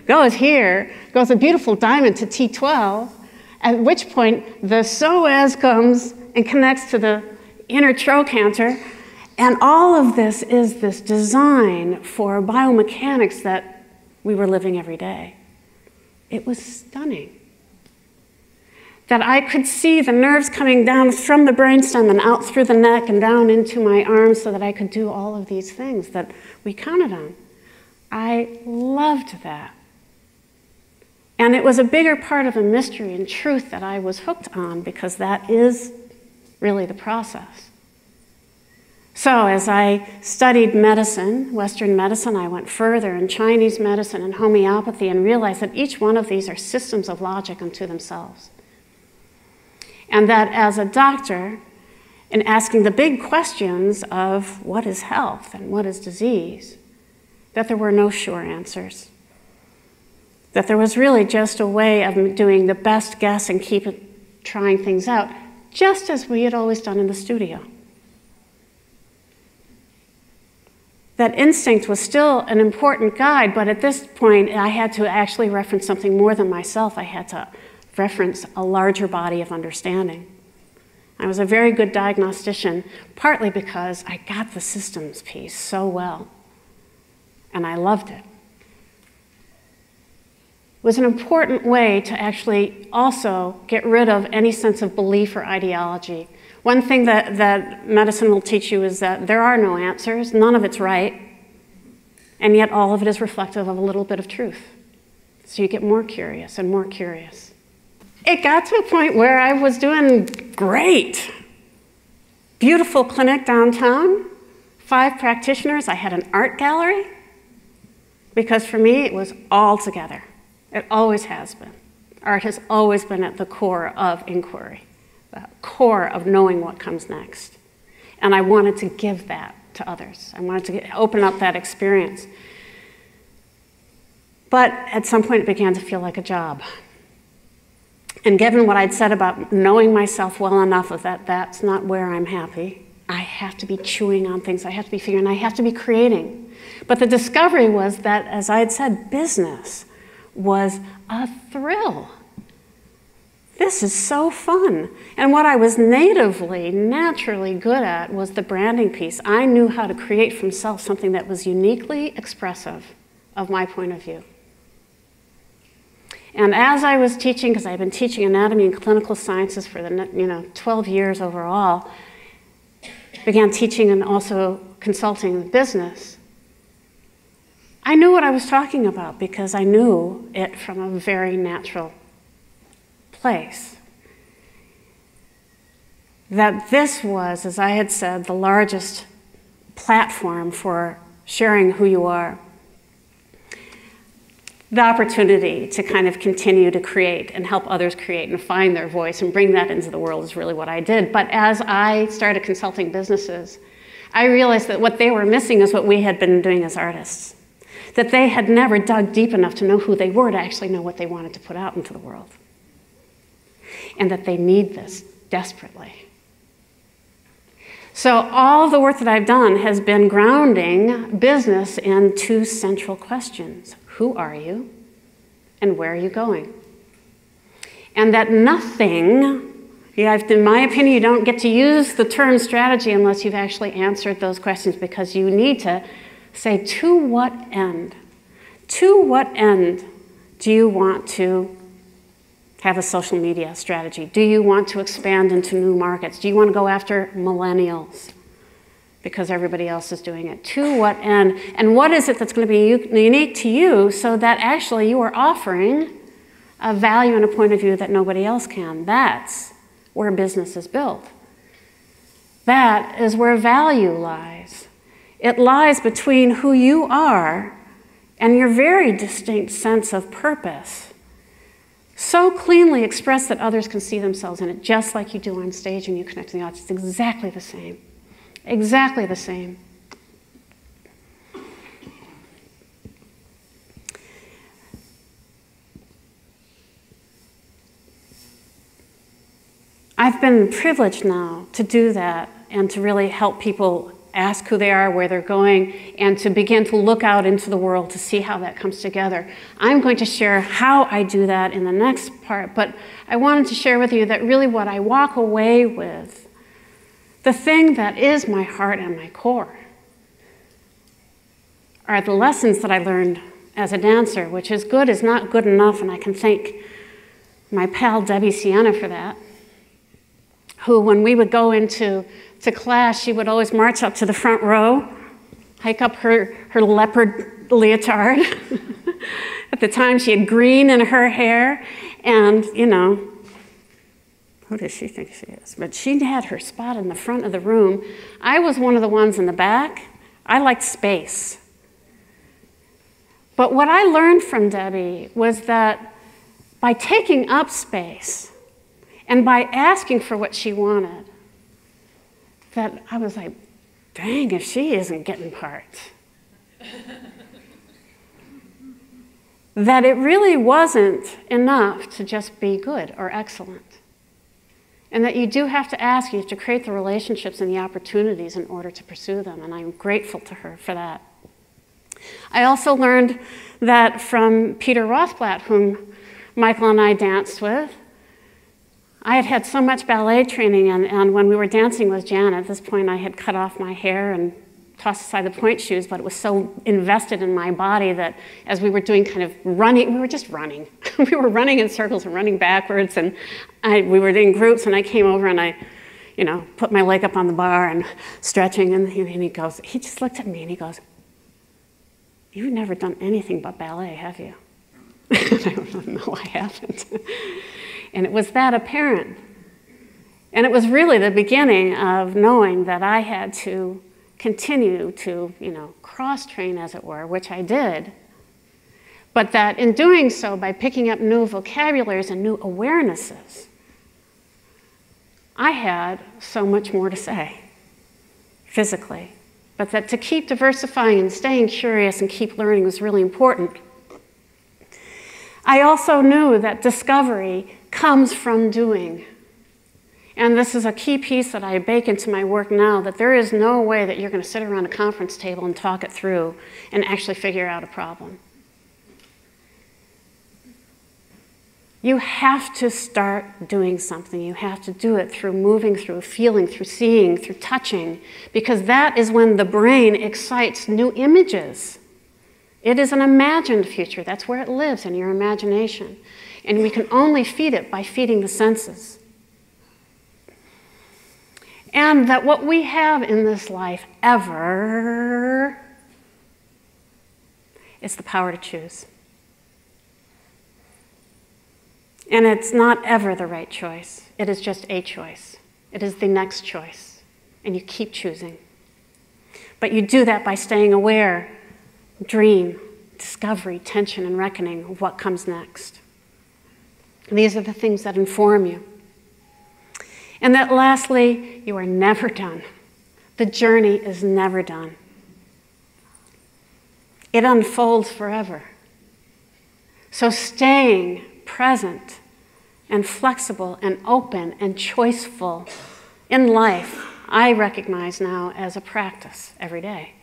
goes a beautiful diamond to T12, at which point the psoas comes and connects to the inner trochanter, and all of this is this design for biomechanics that we were living every day. It was stunning. That I could see the nerves coming down from the brainstem and out through the neck and down into my arms so that I could do all of these things that we counted on. I loved that. And it was a bigger part of a mystery and truth that I was hooked on, because that is really the process. So as I studied medicine, Western medicine, I went further in Chinese medicine and homeopathy and realized that each one of these are systems of logic unto themselves. And that as a doctor, in asking the big questions of what is health and what is disease, that there were no sure answers. That there was really just a way of doing the best guess and trying things out, just as we had always done in the studio. That instinct was still an important guide, but at this point, I had to actually reference something more than myself. I had to reference a larger body of understanding. I was a very good diagnostician, partly because I got the systems piece so well, and I loved it. It was an important way to actually also get rid of any sense of belief or ideology. One thing that medicine will teach you is that there are no answers, none of it's right, and yet all of it is reflective of a little bit of truth. So you get more curious and more curious. It got to a point where I was doing great. Beautiful clinic downtown, 5 practitioners. I had an art gallery, because for me it was all together. It always has been. Art has always been at the core of inquiry, the core of knowing what comes next. And I wanted to give that to others. I wanted to open up that experience. But at some point it began to feel like a job. And given what I'd said about knowing myself well enough of that, that's not where I'm happy. I have to be chewing on things. I have to be figuring, I have to be creating. But the discovery was that, as I had said, business was a thrill. This is so fun. And what I was naturally good at was the branding piece. I knew how to create from self something that was uniquely expressive of my point of view. And as I was teaching, because I've been teaching anatomy and clinical sciences for the 12 years overall, began teaching and also consulting in business, I knew what I was talking about because I knew it from a very natural place. That this was, as I had said, the largest platform for sharing who you are. The opportunity to kind of continue to create and help others create and find their voice and bring that into the world is really what I did. But as I started consulting businesses, I realized that what they were missing is what we had been doing as artists. That they had never dug deep enough to know who they were to actually know what they wanted to put out into the world. And that they need this desperately. So all the work that I've done has been grounding business in 2 central questions. Who are you, and where are you going? And that nothing, in my opinion, you don't get to use the term strategy unless you've actually answered those questions, because you need to say, to what end? To what end do you want to have a social media strategy? Do you want to expand into new markets? Do you want to go after millennials? Because everybody else is doing it. To what end? And what is it that's going to be unique to you so that actually you are offering a value and a point of view that nobody else can? That's where business is built. That is where value lies. It lies between who you are and your very distinct sense of purpose. So cleanly expressed that others can see themselves in it, just like you do on stage when you connect to the audience. It's exactly the same. Exactly the same. I've been privileged now to do that and to really help people ask who they are, where they're going, and to begin to look out into the world to see how that comes together. I'm going to share how I do that in the next part, but I wanted to share with you that really what I walk away with, the thing that is my heart and my core, are the lessons that I learned as a dancer, which is good is not good enough, and I can thank my pal Debbie Sienna for that, who when we would go into class, she would always march up to the front row, hike up her leopard leotard. At the time, she had green in her hair, and, you know, who does she think she is? But she had her spot in the front of the room. I was one of the ones in the back. I liked space. But what I learned from Debbie was that by taking up space and by asking for what she wanted, that I was like, dang, if she isn't getting parts. That it really wasn't enough to just be good or excellent. And that you do have to ask, you have to create the relationships and the opportunities in order to pursue them, and I'm grateful to her for that. I also learned that from Peter Rothblatt, whom Michael and I danced with. I had had so much ballet training, and when we were dancing with Jan, at this point I had cut off my hair and tossed aside the point shoes, but it was so invested in my body that as we were doing kind of running, we were just running. We were running in circles and running backwards, and we were in groups, and I came over and I, you know, put my leg up on the bar and stretching, and he goes, he just looked at me and he goes, "You've never done anything but ballet, have you?" I don't know, I haven't. And it was that apparent. And it was really the beginning of knowing that I had to continue to, you know, cross-train, as it were, which I did. But that in doing so, by picking up new vocabularies and new awarenesses, I had so much more to say, physically. But that to keep diversifying and staying curious and keep learning was really important. I also knew that discovery comes from doing. And this is a key piece that I bake into my work now, that there is no way that you're going to sit around a conference table and talk it through and actually figure out a problem. You have to start doing something. You have to do it through moving, through feeling, through seeing, through touching, because that is when the brain excites new images. It is an imagined future. That's where it lives, in your imagination. And we can only feed it by feeding the senses. And that what we have in this life ever is the power to choose. And it's not ever the right choice. It is just a choice. It is the next choice. And you keep choosing. But you do that by staying aware, dream, discovery, tension, and reckoning of what comes next. And these are the things that inform you. And that lastly, you are never done. The journey is never done. It unfolds forever. So staying present and flexible and open and choiceful in life, I recognize now as a practice every day.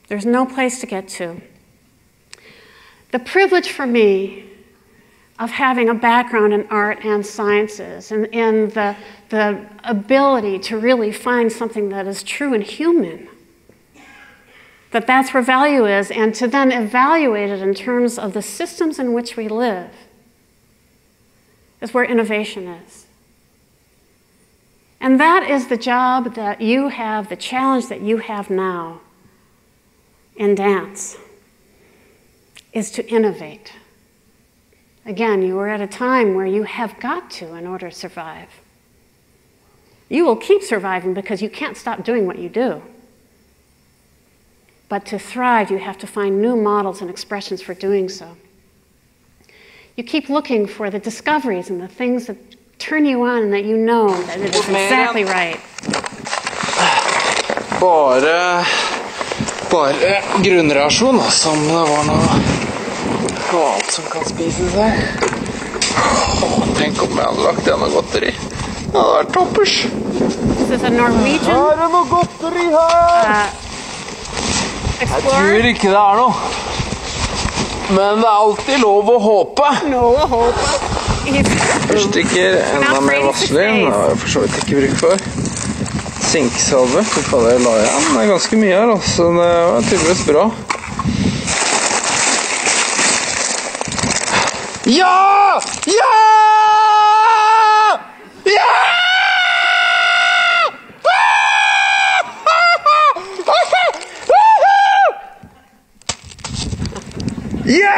There's no place to get to. The privilege for me of having a background in art and sciences and the ability to really find something that is true and human, that's where value is, and to then evaluate it in terms of the systems in which we live, is where innovation is. And that is the job that you have, the challenge that you have now in dance, is to innovate. Again, you are at a time where you have got to in order to survive. You will keep surviving because you can't stop doing what you do. But to thrive, you have to find new models and expressions for doing so. You keep looking for the discoveries and the things that turn you on and that you know that it is exactly right. Bare grunnrasjon, som det var noe galt som kan spises her. Tenk om jeg hadde lagt igjen noe godteri. Det hadde vært toppers. This is a Norwegian. Her er noe godteri her. Jeg tror ikke det er noe. Men det er alltid lov å håpe. Lov å håpe. Stikker enda mer vaselin. Det har jeg for så vidt ikke bruk for. Sinksalve. Fy faen, det la jeg igjen. Det er ganske mye her, altså. Det var tydeligvis bra. Ja! Ja! Ja! Ja!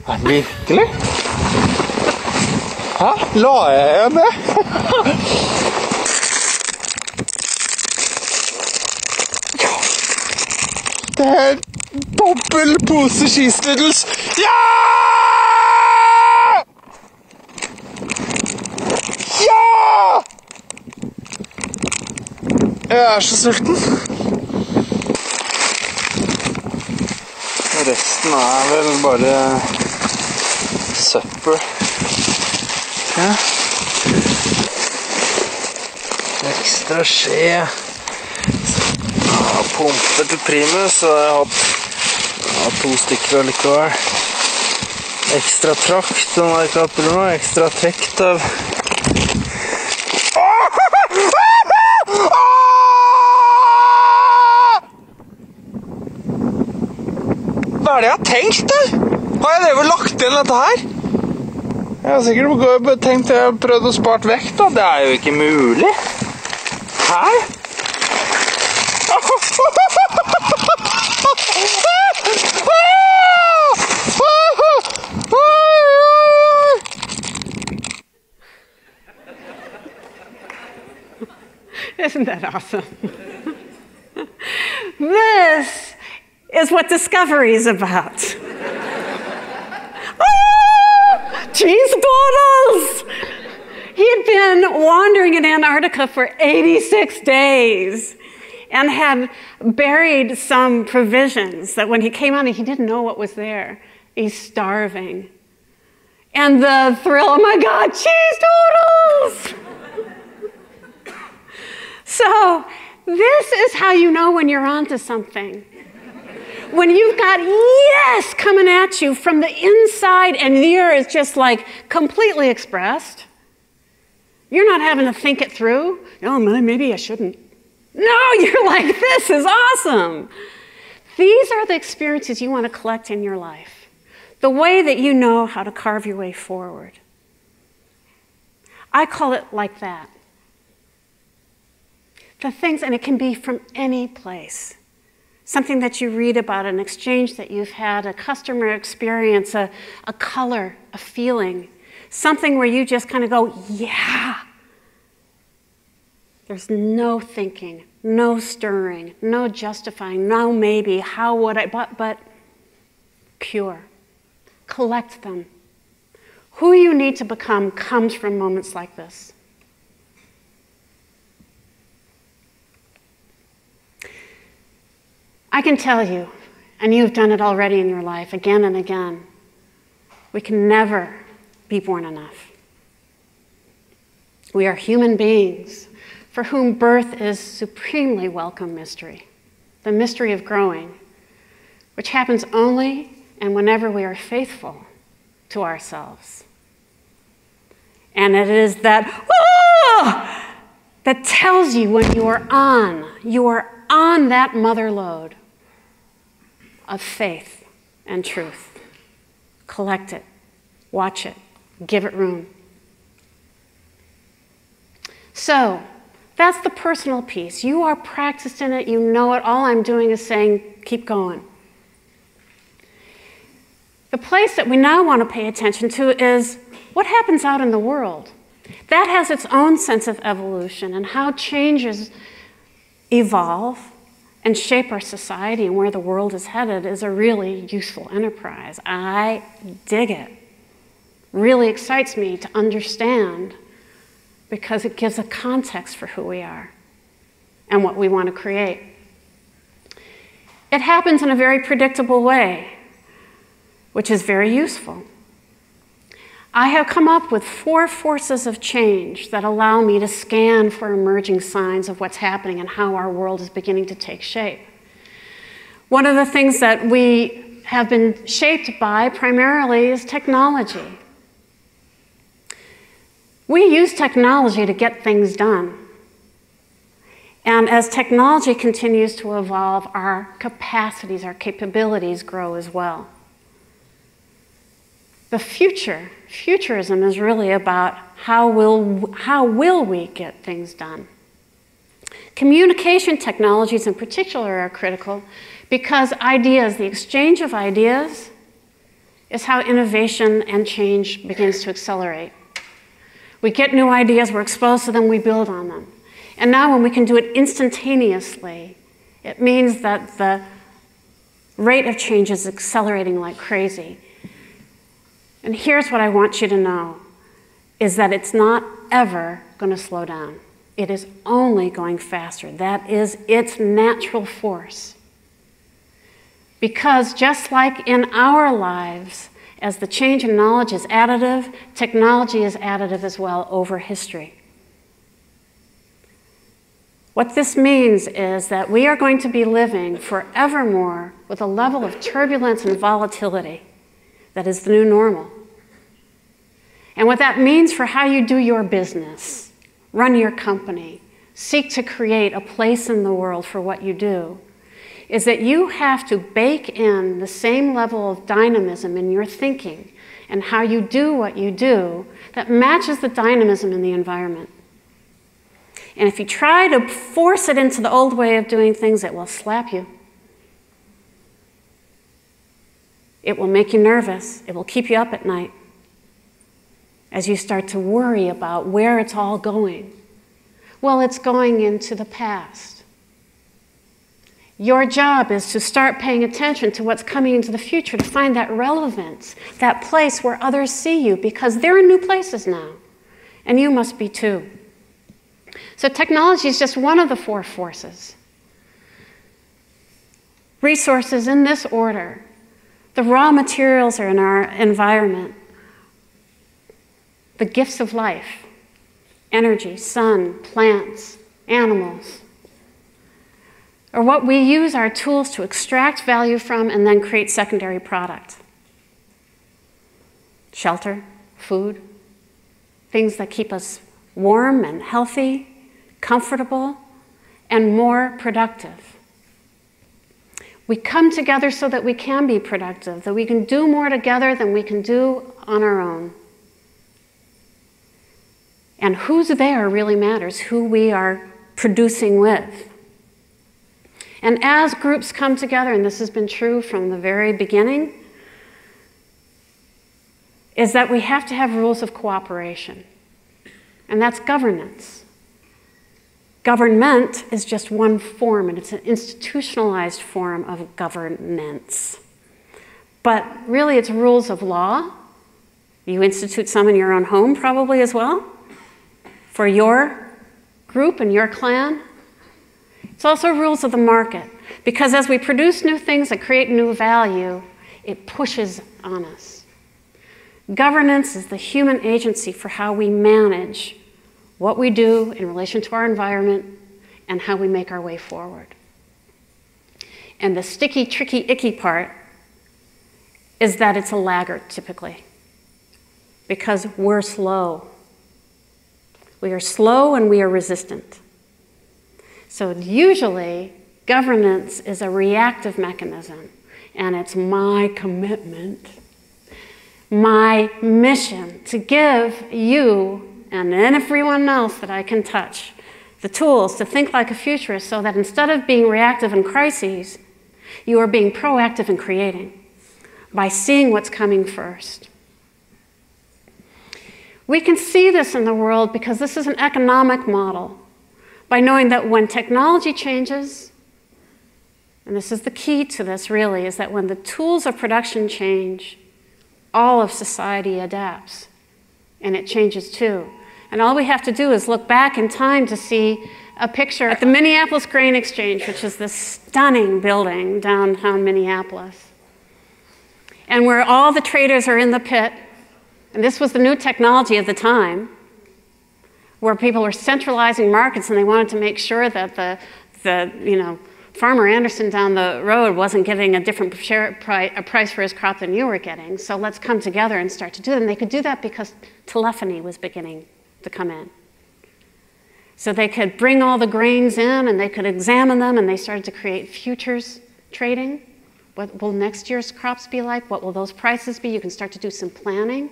Er det virkelig? Hæ? La jeg igjen det? Det er dobbel pose skistuddels. Ja! Ja! Jeg er så sulten. Resten er vel bare søppel. Ja. Ekstra skje. Ja, pumpe til primus, og jeg har 2 stykker allikevel. Ekstra trakt, og har ikke hatt noe ekstra trekt av. Hva er det jeg har tenkt, da? Har jeg drevet lagt inn dette her? Jeg har sikkert tenkt at jeg har prøvd å spart vekt, da. Det er jo ikke mulig. Hæ? Isn't that awesome? This is what discovery is about. Cheese doodles! He had been wandering in Antarctica for 86 days and had buried some provisions that when he came out, he didn't know what was there. He's starving. And the thrill, oh my God, cheese doodles! So this is how you know when you're onto something. When you've got yes coming at you from the inside and there is just like completely expressed. You're not having to think it through. Oh, maybe I shouldn't. No, you're like, this is awesome. These are the experiences you want to collect in your life. The way that you know how to carve your way forward. I call it like that. The things, and it can be from any place. Something that you read about, an exchange that you've had, a customer experience, a color, a feeling. Something where you just kind of go, yeah. There's no thinking, no stirring, no justifying, no maybe, how would I, but pure. Collect them. Who you need to become comes from moments like this. I can tell you, and you've done it already in your life again and again, we can never be born enough. We are human beings for whom birth is supremely welcome mystery, the mystery of growing, which happens only and whenever we are faithful to ourselves. And it is that, that tells you when you are on that mother lode of faith and truth. Collect it, watch it, give it room. So, that's the personal piece. You are practiced in it, you know it. All I'm doing is saying, keep going. The place that we now want to pay attention to is what happens out in the world. That has its own sense of evolution and how changes evolve and shape our society and where the world is headed is a really useful enterprise. I dig it. Really excites me to understand because it gives a context for who we are. and what we want to create. It happens in a very predictable way, which is very useful. I have come up with 4 forces of change that allow me to scan for emerging signs of what's happening and how our world is beginning to take shape. One of the things that we have been shaped by primarily is technology. We use technology to get things done. And as technology continues to evolve, our capacities, our capabilities grow as well. The futurism is really about how will we get things done. Communication technologies in particular are critical because ideas, the exchange of ideas, is how innovation and change begins to accelerate. We get new ideas, we're exposed to them, we build on them. And now when we can do it instantaneously, it means that the rate of change is accelerating like crazy. And here's what I want you to know, is that it's not ever going to slow down. It is only going faster. That is its natural force. Because just like in our lives, as the change in knowledge is additive, technology is additive as well over history. What this means is that we are going to be living forevermore with a level of turbulence and volatility that is the new normal. And what that means for how you do your business, run your company, seek to create a place in the world for what you do, is that you have to bake in the same level of dynamism in your thinking and how you do what you do that matches the dynamism in the environment. And if you try to force it into the old way of doing things, it will slap you. It will make you nervous. It will keep you up at night as you start to worry about where it's all going. Well, it's going into the past. Your job is to start paying attention to what's coming into the future, to find that relevance, that place where others see you, because they're in new places now, and you must be too. So technology is just one of the 4 forces. Resources in this order. The raw materials are in our environment. The gifts of life, energy, sun, plants, animals, or what we use our tools to extract value from and then create secondary product. Shelter, food, things that keep us warm and healthy, comfortable, and more productive. We come together so that we can be productive, that we can do more together than we can do on our own. And who's there really matters, who we are producing with. And as groups come together, and this has been true from the very beginning, is that we have to have rules of cooperation. And that's governance. Government is just one form, and it's an institutionalized form of governance. But really, it's rules of law. You institute some in your own home, probably as well, for your group and your clan. It's also rules of the market, because as we produce new things that create new value, it pushes on us. Governance is the human agency for how we manage what we do in relation to our environment and how we make our way forward. And the sticky, tricky, icky part is that it's a laggard, typically, because we're slow. We are slow and we are resistant. So usually, governance is a reactive mechanism, and it's my commitment, my mission to give you and everyone else that I can touch the tools to think like a futurist, so that instead of being reactive in crises, you are being proactive in creating by seeing what's coming first. We can see this in the world because this is an economic model, by knowing that when technology changes, and this is the key to this really, is that when the tools of production change, all of society adapts, and it changes too. And all we have to do is look back in time to see a picture at the Minneapolis Grain Exchange, which is this stunning building downtown Minneapolis, and where all the traders are in the pit. And this was the new technology of the time, where people were centralizing markets, and they wanted to make sure that the Farmer Anderson down the road wasn't getting a different price for his crop than you were getting. So let's come together and start to do it. And they could do that because telephony was beginning to come in. So they could bring all the grains in, and they could examine them, and they started to create futures trading. What will next year's crops be like? What will those prices be? You can start to do some planning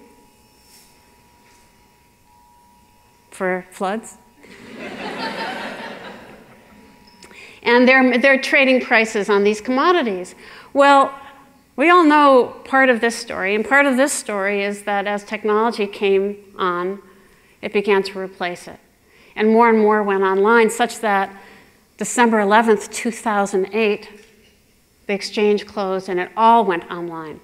for floods. And they're trading prices on these commodities. Well, we all know part of this story, and part of this story is that as technology came on, it began to replace it. And more went online, such that December 11th, 2008, the exchange closed and it all went online.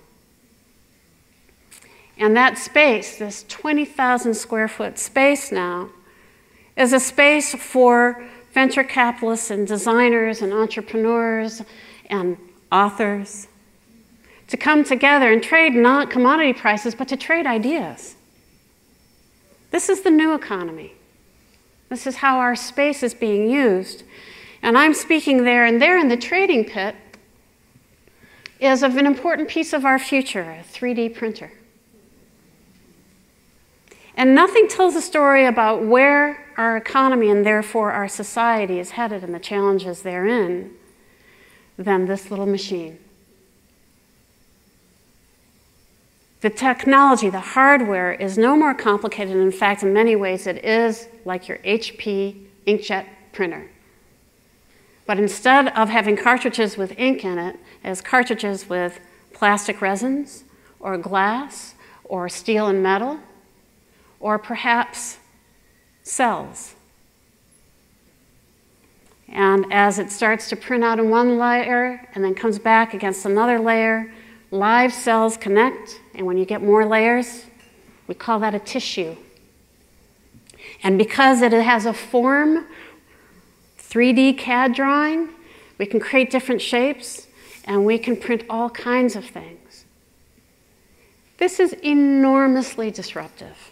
And that space, this 20,000 square foot space now, is a space for venture capitalists and designers and entrepreneurs and authors to come together and trade not commodity prices, but to trade ideas. This is the new economy. This is how our space is being used. And I'm speaking there, and there in the trading pit is of an important piece of our future, a 3D printer. And nothing tells a story about where our economy and therefore our society is headed and the challenges therein than this little machine. The technology, the hardware, is no more complicated. In fact, in many ways, it is like your HP inkjet printer. But instead of having cartridges with ink in it, it has cartridges with plastic resins or glass or steel and metal, or perhaps cells. And as it starts to print out in one layer and then comes back against another layer, live cells connect, and when you get more layers, we call that a tissue. And because it has a form, 3D CAD drawing, we can create different shapes, and we can print all kinds of things. This is enormously disruptive.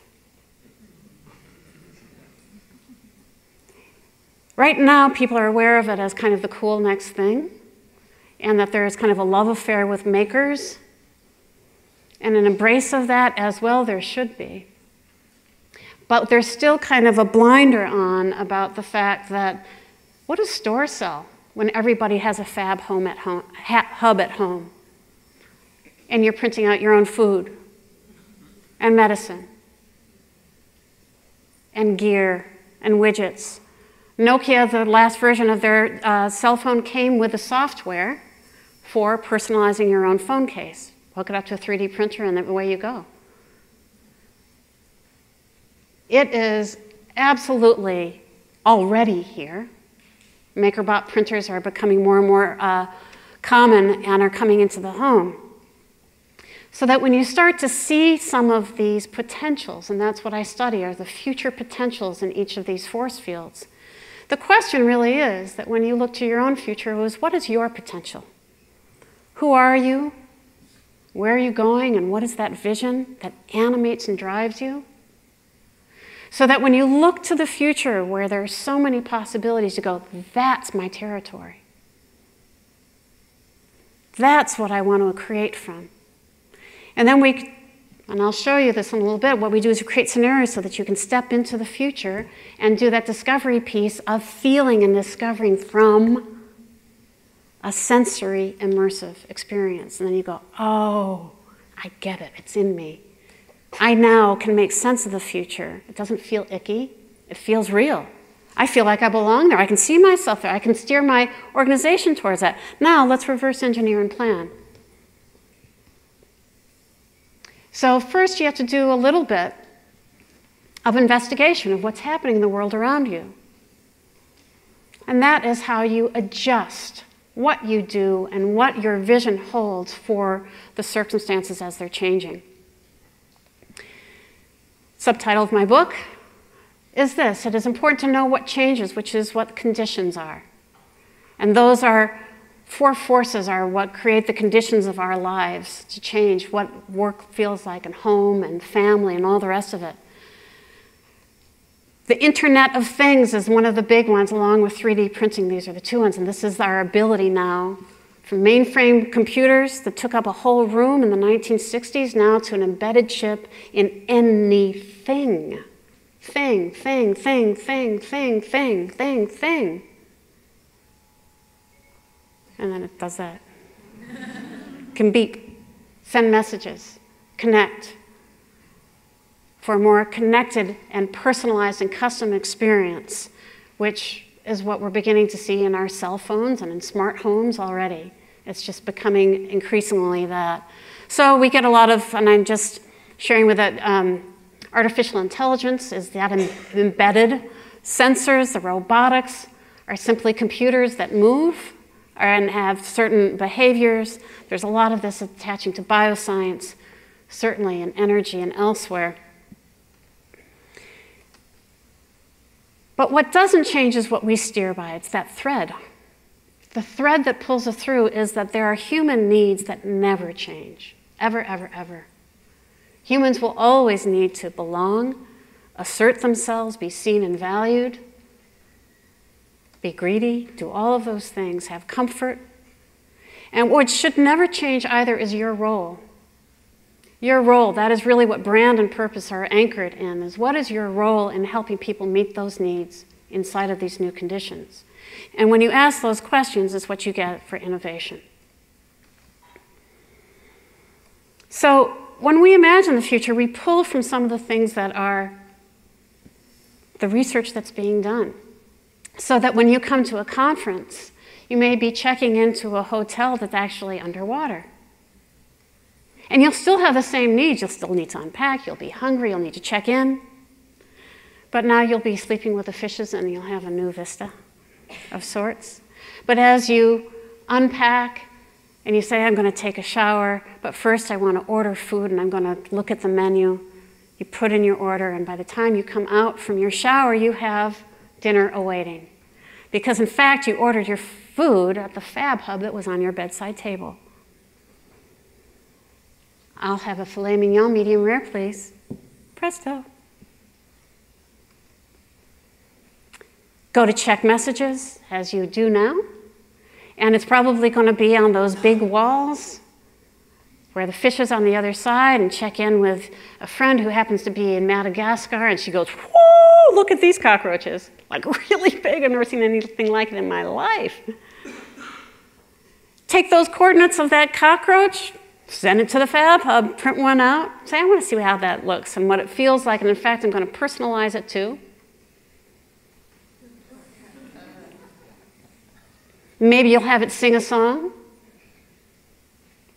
Right now, people are aware of it as kind of the cool next thing, and that there is kind of a love affair with makers, and an embrace of that as well there should be. But there's still kind of a blinder on about the fact that what does stores sell when everybody has a fab home at home, hub at home, and you're printing out your own food and medicine and gear and widgets. Nokia, the last version of their cell phone, came with the software for personalizing your own phone case. Hook it up to a 3D printer and away you go. It is absolutely already here. MakerBot printers are becoming more and more common and are coming into the home. So that when you start to see some of these potentials, and that's what I study, are the future potentials in each of these force fields. The question really is that when you look to your own future was, what is your potential? Who are you? Where are you going? And what is that vision that animates and drives you? So that when you look to the future where there are so many possibilities, you go, that's my territory. That's what I want to create from. And then and I'll show you this in a little bit, what we do is we create scenarios so that you can step into the future and do that discovery piece of feeling and discovering from a sensory immersive experience. And then you go, oh, I get it, it's in me. I now can make sense of the future. It doesn't feel icky, it feels real. I feel like I belong there, I can see myself there, I can steer my organization towards that. Now let's reverse engineer and plan. So first you have to do a little bit of investigation of what's happening in the world around you. And that is how you adjust what you do and what your vision holds for the circumstances as they're changing. Subtitle of my book, is this. It is important to know what changes, which is what conditions are. And those are four forces are what create the conditions of our lives to change, what work feels like, and home, and family, and all the rest of it. The Internet of Things is one of the big ones, along with 3D printing. These are the two ones, and this is our ability now from mainframe computers that took up a whole room in the 1960s now to an embedded chip in anything. Thing. And then it does that. Can beep, send messages, connect. For a more connected and personalized and custom experience, which is what we're beginning to see in our cell phones and in smart homes already. It's just becoming increasingly that. So we get a lot of, and I'm just sharing with it, artificial intelligence is that embedded. Sensors, the robotics, are simply computers that move and have certain behaviors. There's a lot of this attaching to bioscience, certainly in energy and elsewhere. But what doesn't change is what we steer by. It's that thread. The thread that pulls us through is that there are human needs that never change, ever, ever, ever. Humans will always need to belong, assert themselves, be seen and valued, be greedy, do all of those things, have comfort. And what should never change either is your role. Your role, that is really what brand and purpose are anchored in, is what is your role in helping people meet those needs inside of these new conditions? And when you ask those questions, is what you get for innovation. So when we imagine the future, we pull from some of the things that are the research that's being done. So that when you come to a conference, you may be checking into a hotel that's actually underwater. And you'll still have the same needs. You'll still need to unpack, you'll be hungry, you'll need to check in. But now you'll be sleeping with the fishes and you'll have a new vista of sorts. But as you unpack and you say, I'm going to take a shower, but first I want to order food and I'm going to look at the menu, you put in your order, and by the time you come out from your shower, you have dinner awaiting. Because in fact, you ordered your food at the Fab Hub that was on your bedside table. I'll have a filet mignon, medium rare, please. Presto. Go to check messages, as you do now. And it's probably going to be on those big walls where the fish is on the other side, and check in with a friend who happens to be in Madagascar, and she goes, whoa, look at these cockroaches. Like really big, I've never seen anything like it in my life. Take those coordinates of that cockroach, send it to the Fab Hub, print one out, say, I want to see how that looks and what it feels like, and in fact, I'm going to personalize it too. Maybe you'll have it sing a song,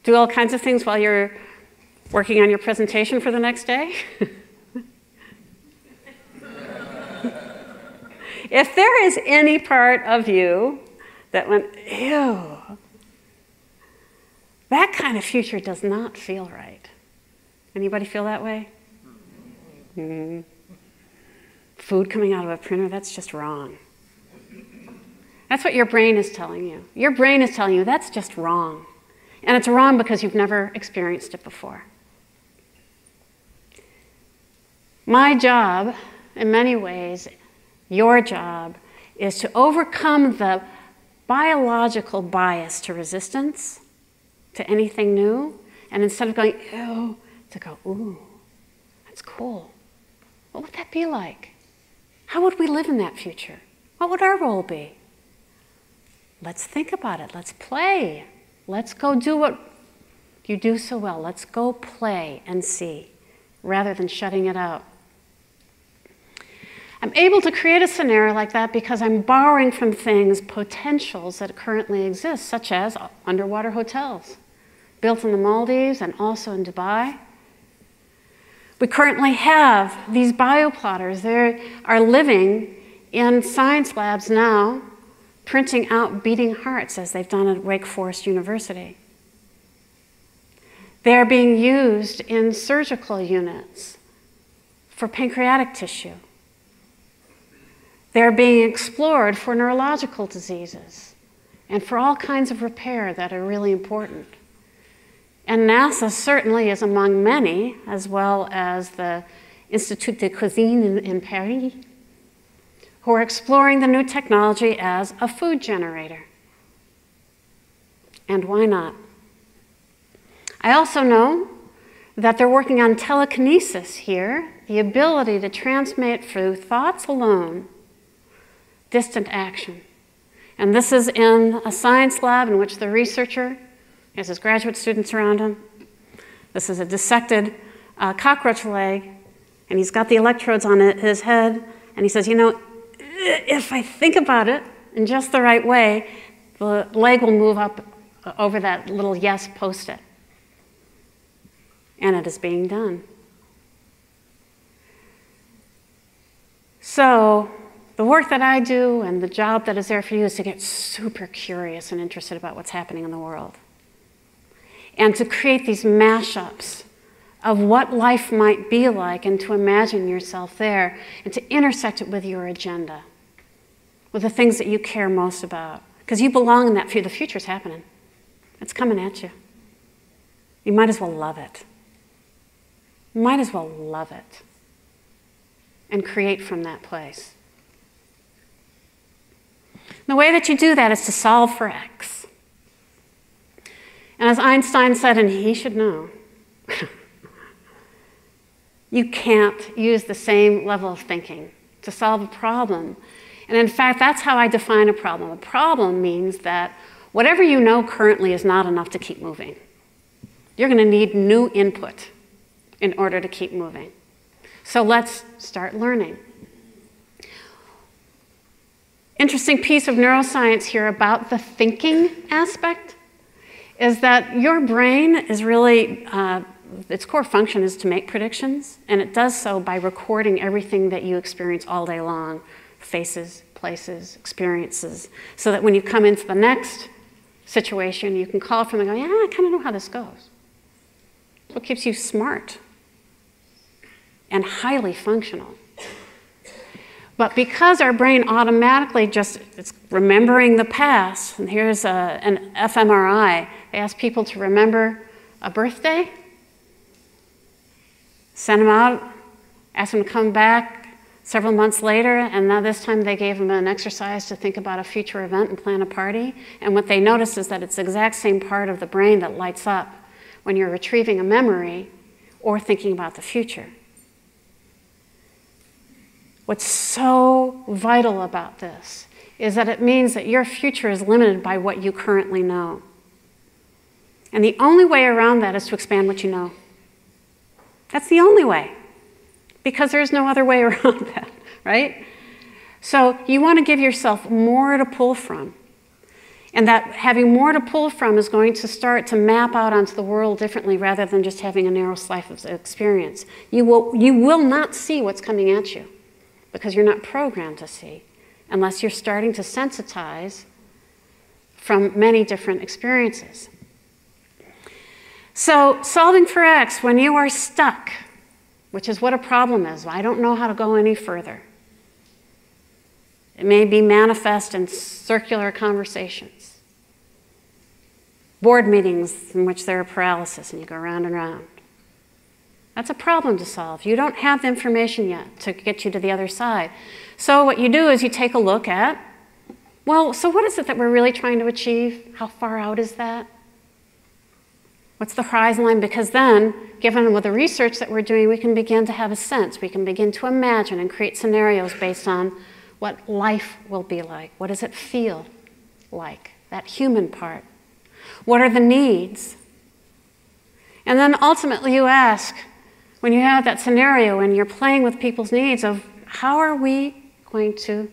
do all kinds of things while you're working on your presentation for the next day. If there is any part of you that went, ew, that kind of future does not feel right. Anybody feel that way? Mm-hmm. Food coming out of a printer, that's just wrong. That's what your brain is telling you. Your brain is telling you that's just wrong. And it's wrong because you've never experienced it before. My job, in many ways, your job, is to overcome the biological bias to resistance, to anything new, and instead of going, ew, to go, ooh, that's cool. What would that be like? How would we live in that future? What would our role be? Let's think about it. Let's play. Let's go do what you do so well. Let's go play and see, rather than shutting it out. I'm able to create a scenario like that because I'm borrowing from things, potentials that currently exist, such as underwater hotels, built in the Maldives and also in Dubai. We currently have these bioplotters. They are living in science labs now, printing out beating hearts, as they've done at Wake Forest University. They're being used in surgical units for pancreatic tissue. They're being explored for neurological diseases and for all kinds of repair that are really important. And NASA certainly is among many, as well as the Institut de Cuisine in Paris, who are exploring the new technology as a food generator. And why not? I also know that they're working on telekinesis here, the ability to transmit through thoughts alone distant action. And this is in a science lab in which the researcher has his graduate students around him. This is a dissected cockroach leg, and he's got the electrodes on his head, and he says, you know, if I think about it in just the right way, the leg will move up over that little yes post-it. And it is being done. So the work that I do and the job that is there for you is to get super curious and interested about what's happening in the world. And to create these mashups of what life might be like and to imagine yourself there and to intersect it with your agenda, with the things that you care most about. Because you belong in that future. The future's happening. It's coming at you. You might as well love it. You might as well love it and create from that place. The way that you do that is to solve for X. And as Einstein said, and he should know, you can't use the same level of thinking to solve a problem. And in fact, that's how I define a problem. A problem means that whatever you know currently is not enough to keep moving. You're going to need new input in order to keep moving. So let's start learning. Interesting piece of neuroscience here about the thinking aspect is that your brain is really, its core function is to make predictions, and it does so by recording everything that you experience all day long, faces, places, experiences, so that when you come into the next situation, you can call from and go, yeah, I kind of know how this goes. What keeps you smart and highly functional. But because our brain automatically it's remembering the past, and here's an fMRI, they ask people to remember a birthday, send them out, ask them to come back several months later, and now this time they gave them an exercise to think about a future event and plan a party. And what they noticed is that it's the exact same part of the brain that lights up when you're retrieving a memory or thinking about the future. What's so vital about this is that it means that your future is limited by what you currently know. And the only way around that is to expand what you know. That's the only way, because there's no other way around that, right? So you want to give yourself more to pull from. And that having more to pull from is going to start to map out onto the world differently rather than just having a narrow slice of experience. You will not see what's coming at you, because you're not programmed to see, unless you're starting to sensitize from many different experiences. So solving for X, when you are stuck, which is what a problem is, I don't know how to go any further. It may be manifest in circular conversations, board meetings in which there are paralysis and you go round and round. That's a problem to solve. You don't have the information yet to get you to the other side. So what you do is you take a look at, well, so what is it that we're really trying to achieve? How far out is that? What's the horizon line? Because then, given with the research that we're doing, we can begin to have a sense. We can begin to imagine and create scenarios based on what life will be like. What does it feel like? That human part. What are the needs? And then ultimately you ask, when you have that scenario and you're playing with people's needs, of how are we going to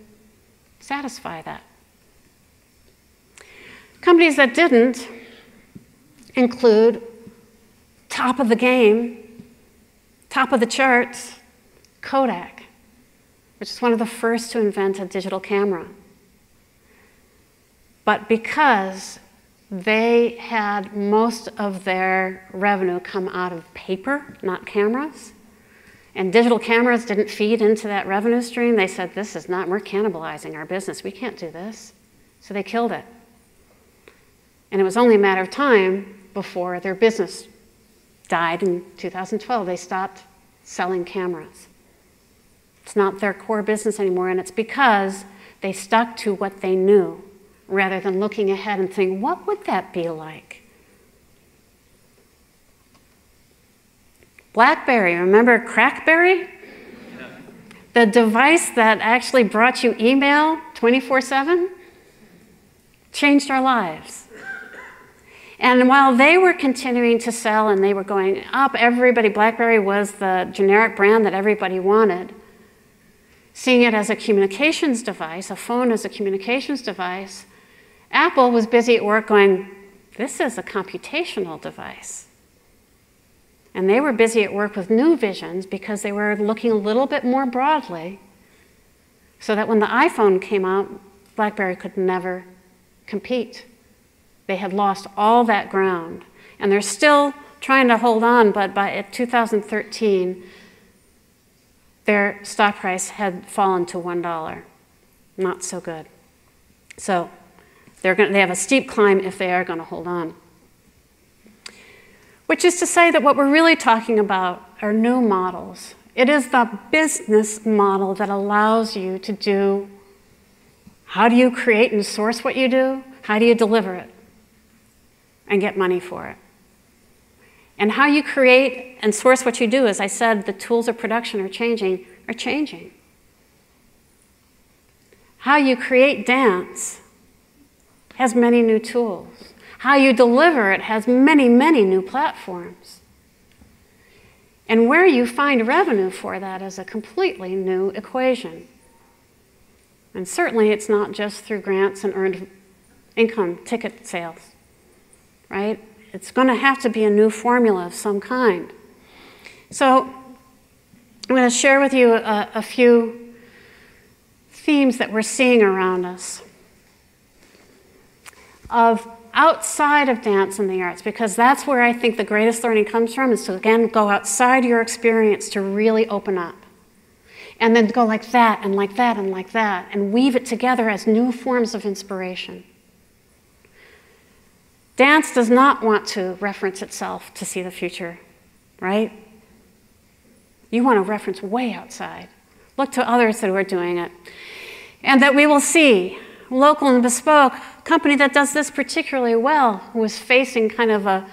satisfy that? Companies that didn't include top of the game, top of the charts, Kodak, which is one of the first to invent a digital camera. But because they had most of their revenue come out of paper, not cameras, And digital cameras didn't feed into that revenue stream. They said, this is not, we're cannibalizing our business. We can't do this. So they killed it. And it was only a matter of time before their business died in 2012. They stopped selling cameras. It's not their core business anymore, and it's because they stuck to what they knew rather than looking ahead and thinking, what would that be like? BlackBerry, remember Crackberry? The device that actually brought you email 24/7 changed our lives. And while they were continuing to sell and they were going up, BlackBerry was the generic brand that everybody wanted. Seeing it as a communications device, a phone as a communications device, Apple was busy at work going, this is a computational device. And they were busy at work with new visions because they were looking a little bit more broadly so that when the iPhone came out, BlackBerry could never compete. They had lost all that ground. And they're still trying to hold on, but by 2013, their stock price had fallen to $1. Not so good. So they have a steep climb if they are going to hold on. Which is to say that what we're really talking about are new models. It is the business model that allows you to do, how do you create and source what you do? How do you deliver it and get money for it? And how you create and source what you do, as I said, the tools of production are changing. How you create dance has many new tools. How you deliver it has many, many new platforms. And where you find revenue for that is a completely new equation. And certainly it's not just through grants and earned income ticket sales, right? It's going to have to be a new formula of some kind. So I'm going to share with you a few themes that we're seeing around us of outside of dance and the arts, because that's where I think the greatest learning comes from, is to, again, go outside your experience to really open up. And then go like that, and like that, and like that, and weave it together as new forms of inspiration. Dance does not want to reference itself to see the future, right? You want to reference way outside. Look to others that are doing it. And that we will see local and bespoke, company that does this particularly well, who was facing kind of a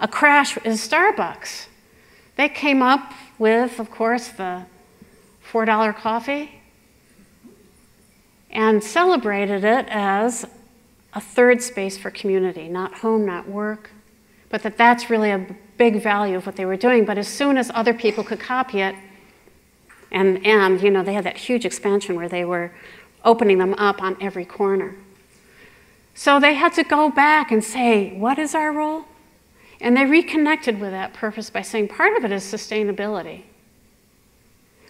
crash, is Starbucks. They came up with, of course, the $4 coffee and celebrated it as a third space for community, not home, not work, but that's really a big value of what they were doing. But as soon as other people could copy it, and you know, they had that huge expansion where they were opening them up on every corner. So they had to go back and say, what is our role? And they reconnected with that purpose by saying part of it is sustainability.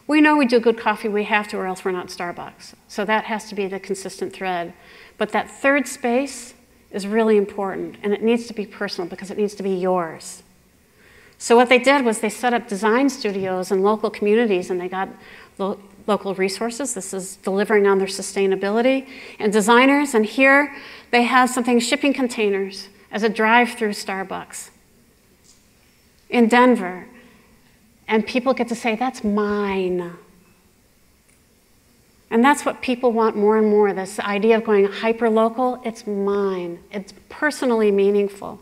We know we do good coffee, we have to, or else we're not Starbucks. So that has to be the consistent thread. But that third space is really important, and it needs to be personal because it needs to be yours. So what they did was they set up design studios in local communities, and they got local resources. This is delivering on their sustainability. And designers, and here they have something, shipping containers as a drive-through Starbucks in Denver. And people get to say, that's mine. And that's what people want more and more, this idea of going hyper-local. It's mine. It's personally meaningful.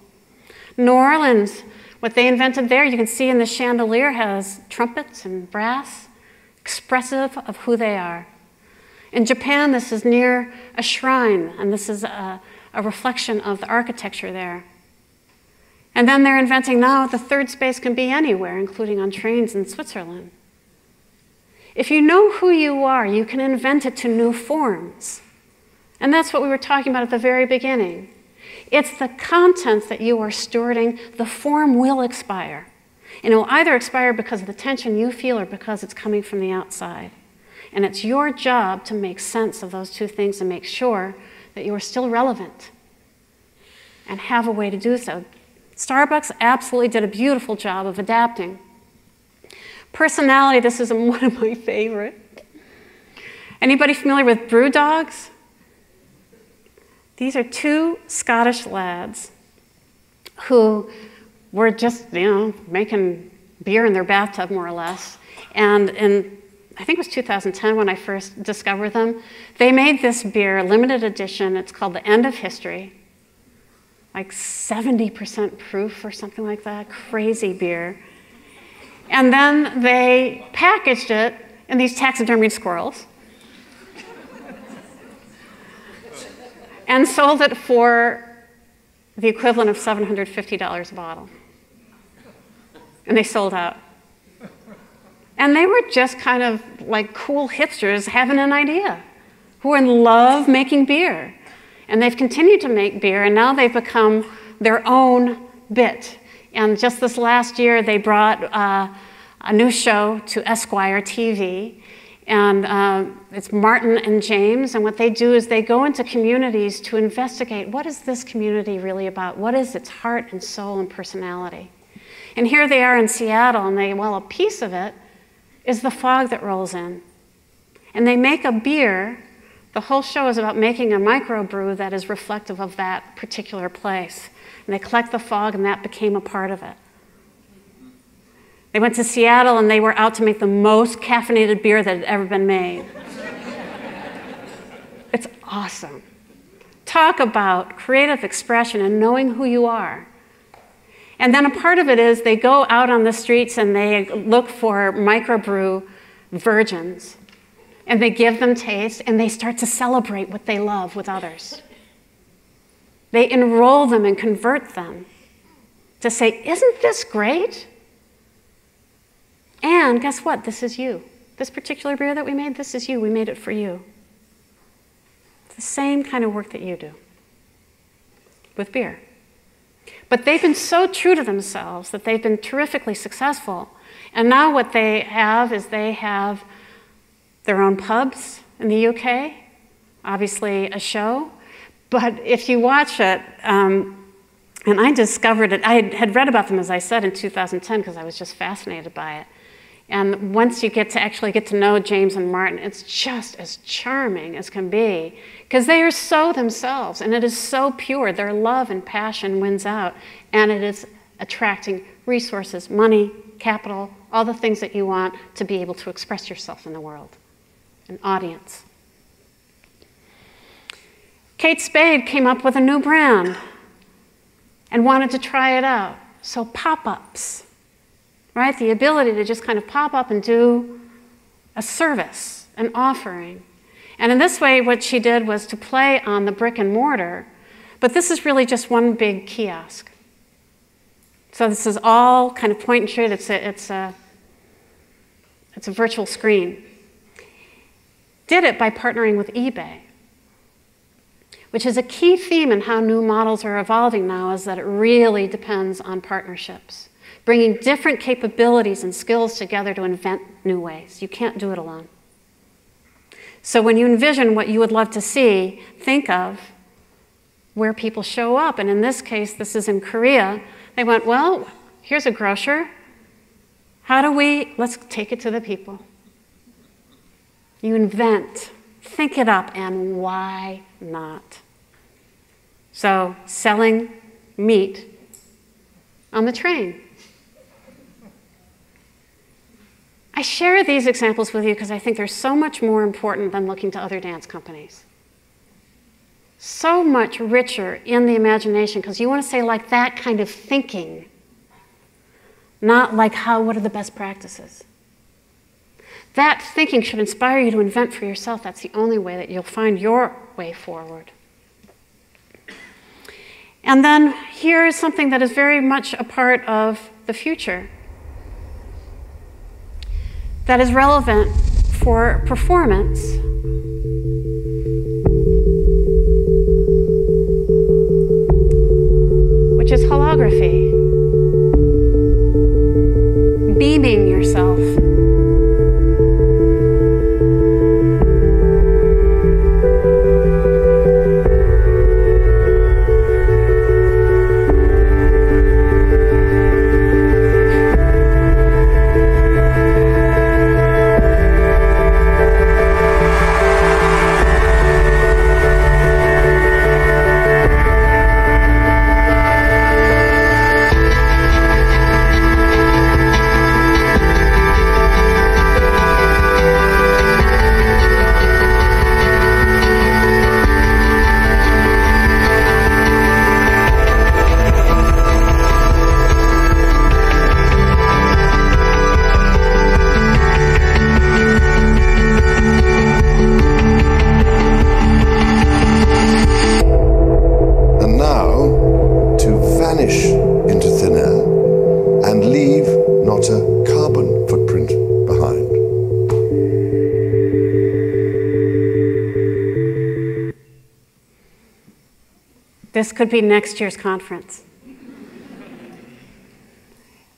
New Orleans, what they invented there, you can see in the chandelier, has trumpets and brass, expressive of who they are. In Japan, this is near a shrine, and this is a reflection of the architecture there. And then they're inventing now the third space can be anywhere, including on trains in Switzerland. If you know who you are, you can invent it to new forms. And that's what we were talking about at the very beginning. It's the content that you are stewarding. The form will expire. And it will either expire because of the tension you feel or because it's coming from the outside. And it's your job to make sense of those two things and make sure that you are still relevant and have a way to do so. Starbucks absolutely did a beautiful job of adapting. Personality, this is one of my favorite. Anybody familiar with brew dogs? These are two Scottish lads who were just, making beer in their bathtub, more or less. And I think it was 2010 when I first discovered them. They made this beer, limited edition. It's called The End of History. Like 70% proof or something like that. Crazy beer. And then they packaged it in these taxidermied squirrels and sold it for the equivalent of $750 a bottle. And they sold out. And they were just kind of like cool hipsters having an idea, who are in love making beer. And they've continued to make beer, and now they've become their own bit. And just this last year, they brought a new show to Esquire TV. And it's Martin and James, and what they do is they go into communities to investigate what is this community really about? What is its heart and soul and personality? And here they are in Seattle, and a piece of it is the fog that rolls in. And they make a beer. The whole show is about making a microbrew that is reflective of that particular place. And they collect the fog, and that became a part of it. They went to Seattle, and they were out to make the most caffeinated beer that had ever been made. It's awesome. Talk about creative expression and knowing who you are. And then a part of it is they go out on the streets and they look for microbrew virgins. And they give them taste, and they start to celebrate what they love with others. They enroll them and convert them to say, isn't this great? And guess what? This is you. This particular beer that we made, this is you. We made it for you. It's the same kind of work that you do with beer. But they've been so true to themselves that they've been terrifically successful. And now what they have is they have their own pubs in the UK, obviously a show. But if you watch it, and I discovered it, I had read about them, as I said, in 2010 because I was just fascinated by it. And once you actually get to know James and Martin, it's just as charming as can be because they are so themselves, and it is so pure. Their love and passion wins out, and it is attracting resources, money, capital, all the things that you want to be able to express yourself in the world, an audience. Kate Spade came up with a new brand and wanted to try it out. So pop-ups, right? The ability to just kind of pop up and do a service, an offering. And in this way, what she did was to play on the brick and mortar, but this is really just one big kiosk. So this is all kind of point and shoot. It's a virtual screen. Did it by partnering with eBay, which is a key theme in how new models are evolving now, is that it really depends on partnerships, bringing different capabilities and skills together to invent new ways. You can't do it alone. So when you envision what you would love to see, think of where people show up. And in this case, this is in Korea. They went, well, here's a grocer. Let's take it to the people. You invent, think it up, and why not? So, selling meat on the train. I share these examples with you because I think they're so much more important than looking to other dance companies. So much richer in the imagination, because you want to say like that kind of thinking, not like what are the best practices. That thinking should inspire you to invent for yourself. That's the only way that you'll find your way forward. And then here is something that is very much a part of the future that is relevant for performance. Which is holography. Beaming yourself. This could be next year's conference.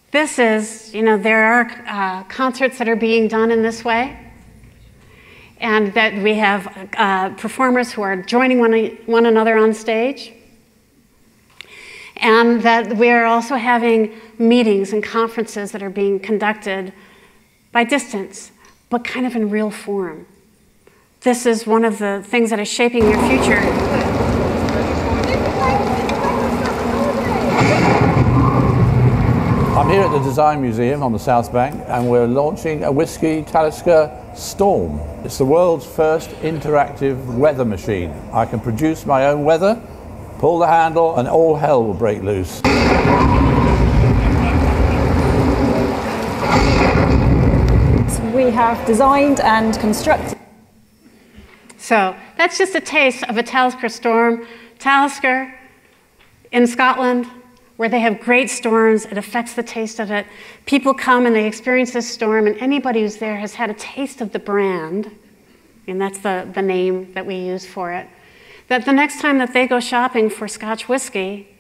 This is, there are concerts that are being done in this way, and that we have performers who are joining one another on stage, and that we are also having meetings and conferences that are being conducted by distance, but kind of in real form. This is one of the things that is shaping your future. I'm here at the Design Museum on the South Bank, and we're launching a Whiskey Talisker Storm. It's the world's first interactive weather machine. I can produce my own weather, pull the handle, and all hell will break loose. We have designed and constructed. So that's just a taste of a Talisker storm. Talisker in Scotland, where they have great storms, it affects the taste of it. People come and they experience this storm, and anybody who's there has had a taste of the brand, and that's the name that we use for it, that the next time that they go shopping for Scotch whiskey,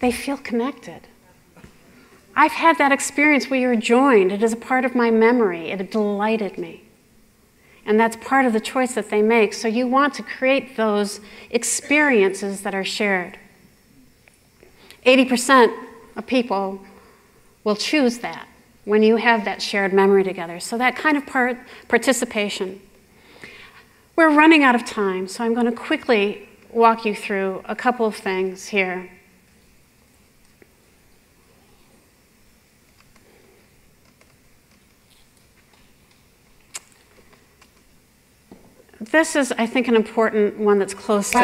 they feel connected. I've had that experience where you're joined. It is a part of my memory. It delighted me. And that's part of the choice that they make. So you want to create those experiences that are shared. 80% of people will choose that when you have that shared memory together. So that kind of participation. We're running out of time, so I'm going to quickly walk you through a couple of things here. This is, I think, an important one that's close to...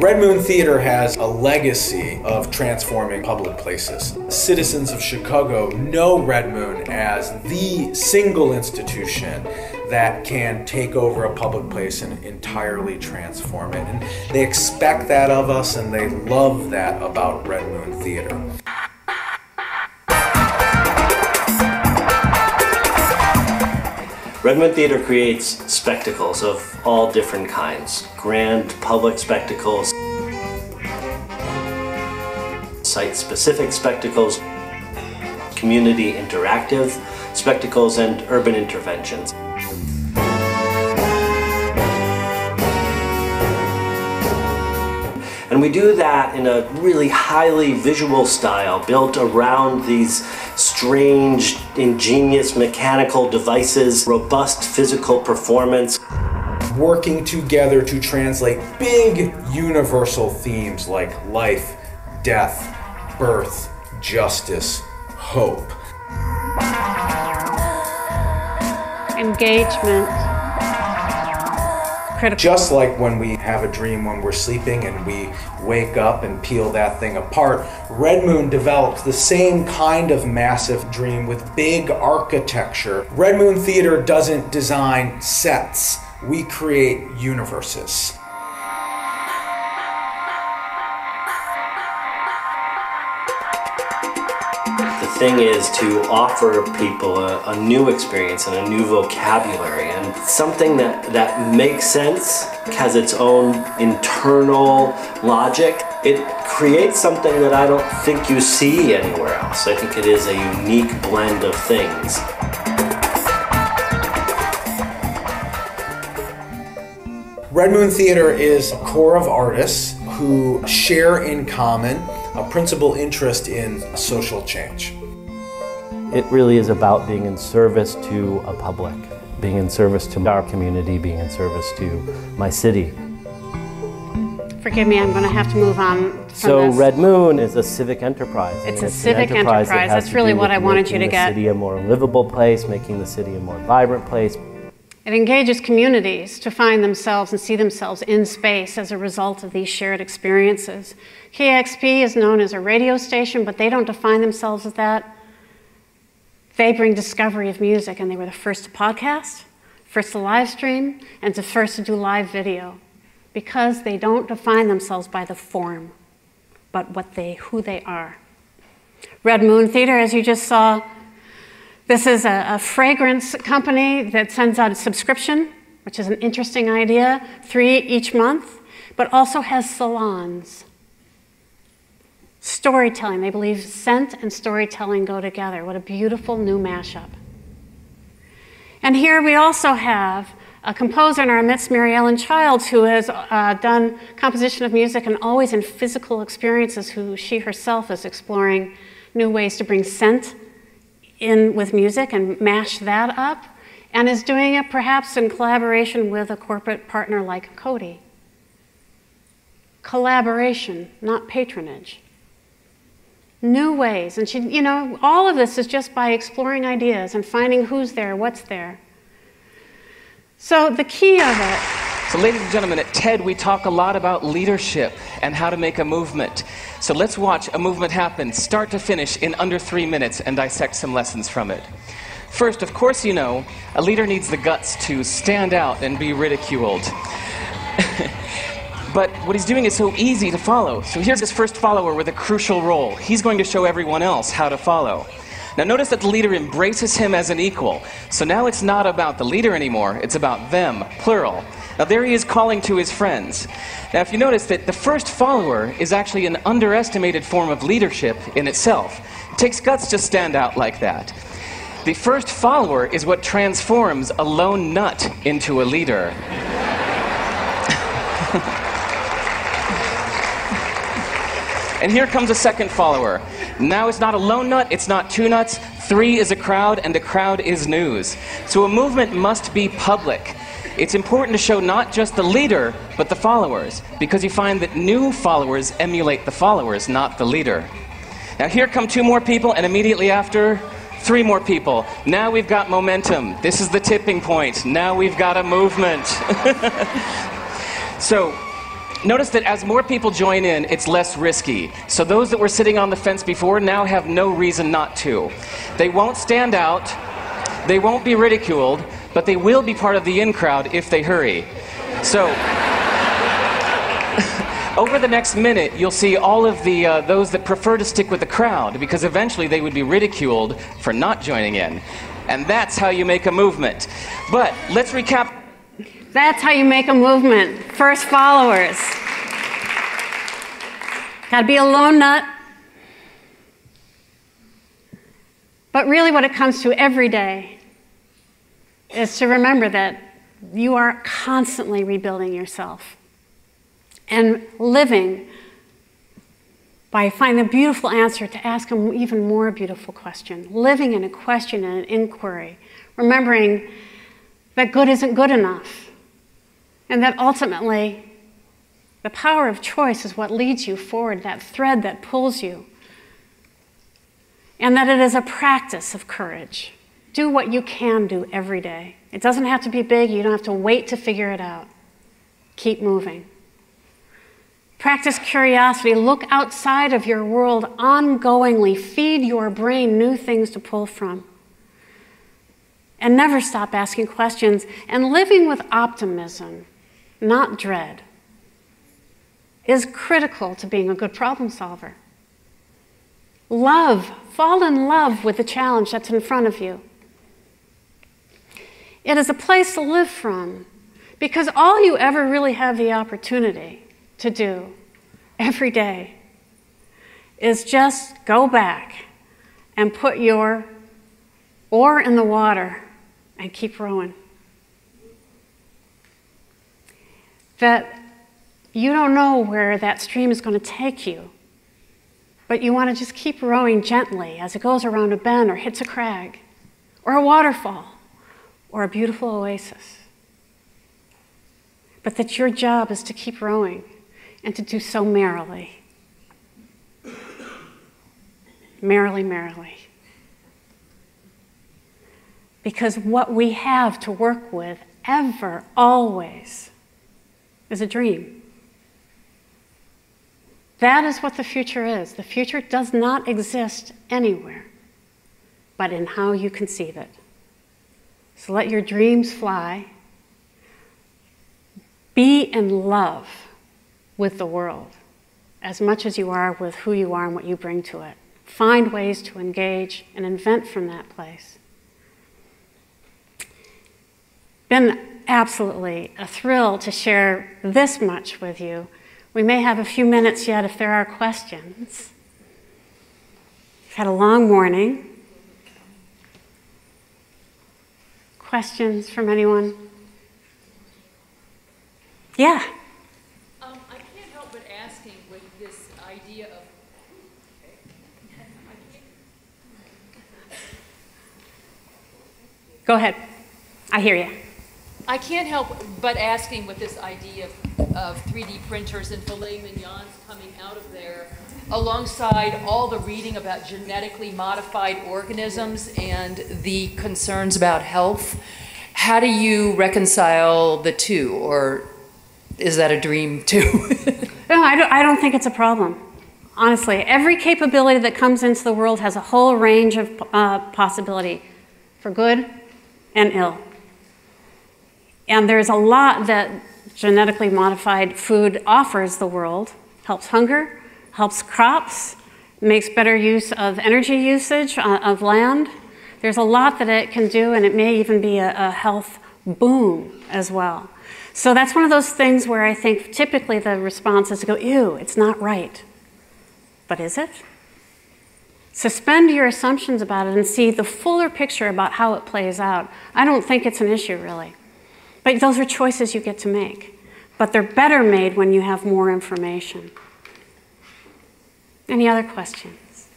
Red Moon Theater has a legacy of transforming public places. Citizens of Chicago know Red Moon as the single institution that can take over a public place and entirely transform it. And they expect that of us, and they love that about Red Moon Theater. Red Moon Theater creates spectacles of all different kinds. Grand public spectacles, site-specific spectacles, community interactive spectacles, and urban interventions. And we do that in a really highly visual style built around these strange, ingenious mechanical devices, robust physical performance. Working together to translate big universal themes like life, death, birth, justice, hope. Engagement. Critical. Just like when we have a dream when we're sleeping and we wake up and peel that thing apart, Red Moon develops the same kind of massive dream with big architecture. Red Moon Theater doesn't design sets, we create universes. The thing is to offer people a new experience and a new vocabulary, and something that makes sense, has its own internal logic. It creates something that I don't think you see anywhere else. I think it is a unique blend of things. Red Moon Theater is a core of artists who share in common a principal interest in social change. It really is about being in service to a public, being in service to our community, being in service to my city. Forgive me, I'm going to have to move on from So this. Red Moon is a civic enterprise. It's a civic enterprise. That's really what I wanted you to get. Making the city a more livable place, making the city a more vibrant place. It engages communities to find themselves and see themselves in space as a result of these shared experiences. KXP is known as a radio station, but they don't define themselves as that. They bring discovery of music, and they were the first to podcast, first to live stream, and the first to do live video, because they don't define themselves by the form, but who they are. Red Moon Theater, as you just saw, This is a fragrance company that sends out a subscription, which is an interesting idea, 3 each month, but also has salons. Storytelling, they believe scent and storytelling go together. What a beautiful new mashup. And here we also have a composer in our midst, Mary Ellen Childs, who has done composition of music and always in physical experiences, who she herself is exploring new ways to bring scent in with music and mash that up, and is doing it perhaps in collaboration with a corporate partner like Coty. Collaboration, not patronage. New ways, and she, you know, all of this is just by exploring ideas and finding who's there, what's there. So the key of it. So ladies and gentlemen, at TED we talk a lot about leadership and how to make a movement. So let's watch a movement happen, start to finish, in under 3 minutes and dissect some lessons from it. First, of course you know, a leader needs the guts to stand out and be ridiculed. But what he's doing is so easy to follow. So here's his first follower with a crucial role. He's going to show everyone else how to follow. Now notice that the leader embraces him as an equal. So now it's not about the leader anymore, it's about them, plural. Now there he is calling to his friends. Now if you notice that the first follower is actually an underestimated form of leadership in itself. It takes guts to stand out like that. The first follower is what transforms a lone nut into a leader. And here comes a second follower. Now it's not a lone nut, it's not 2 nuts, 3 is a crowd, and a crowd is news. So a movement must be public. It's important to show not just the leader, but the followers, because you find that new followers emulate the followers, not the leader. Now here come 2 more people, and immediately after, 3 more people. Now we've got momentum. This is the tipping point. Now we've got a movement. So, notice that as more people join in, it's less risky. So those that were sitting on the fence before now have no reason not to. They won't stand out, they won't be ridiculed, but they will be part of the in crowd if they hurry. So, over the next minute, you'll see all of the those that prefer to stick with the crowd, because eventually they would be ridiculed for not joining in. And that's how you make a movement. But let's recap. That's how you make a movement. First followers. Gotta be a lone nut. But really what it comes to every day is to remember that you are constantly rebuilding yourself and living by finding a beautiful answer to ask an even more beautiful question. Living in a question and an inquiry. Remembering that good isn't good enough. And that ultimately, the power of choice is what leads you forward, that thread that pulls you. And that it is a practice of courage. Do what you can do every day. It doesn't have to be big, you don't have to wait to figure it out. Keep moving. Practice curiosity, look outside of your world ongoingly, feed your brain new things to pull from. And never stop asking questions, and living with optimism, not dread, is critical to being a good problem solver. Love, fall in love with the challenge that's in front of you. It is a place to live from, because all you ever really have the opportunity to do every day is just go back and put your oar in the water and keep rowing. That you don't know where that stream is going to take you, but you want to just keep rowing gently as it goes around a bend or hits a crag, or a waterfall, or a beautiful oasis. But that your job is to keep rowing and to do so merrily. Merrily, merrily. Because what we have to work with ever, always, is a dream. That is what the future is. The future does not exist anywhere but in how you conceive it. So let your dreams fly. Be in love with the world as much as you are with who you are and what you bring to it. Find ways to engage and invent from that place. been absolutely a thrill to share this much with you. We may have a few minutes yet if there are questions. We've had a long morning. Questions from anyone? Yeah. I can't help but asking with this idea of Go ahead. I hear you. I can't help but asking with this idea of 3D printers and filet mignons coming out of there, alongside all the reading about genetically modified organisms and the concerns about health. How do you reconcile the two, or is that a dream too? No, I don't think it's a problem. Honestly, every capability that comes into the world has a whole range of possibility for good and ill. And there's a lot that genetically modified food offers the world. Helps hunger, helps crops, makes better use of energy usage of land. There's a lot that it can do, and it may even be a health boom as well. So that's one of those things where I think typically the response is to go, ew, it's not right. But is it? Suspend your assumptions about it and see the fuller picture about how it plays out. I don't think it's an issue, really. But those are choices you get to make. But they're better made when you have more information. Any other questions?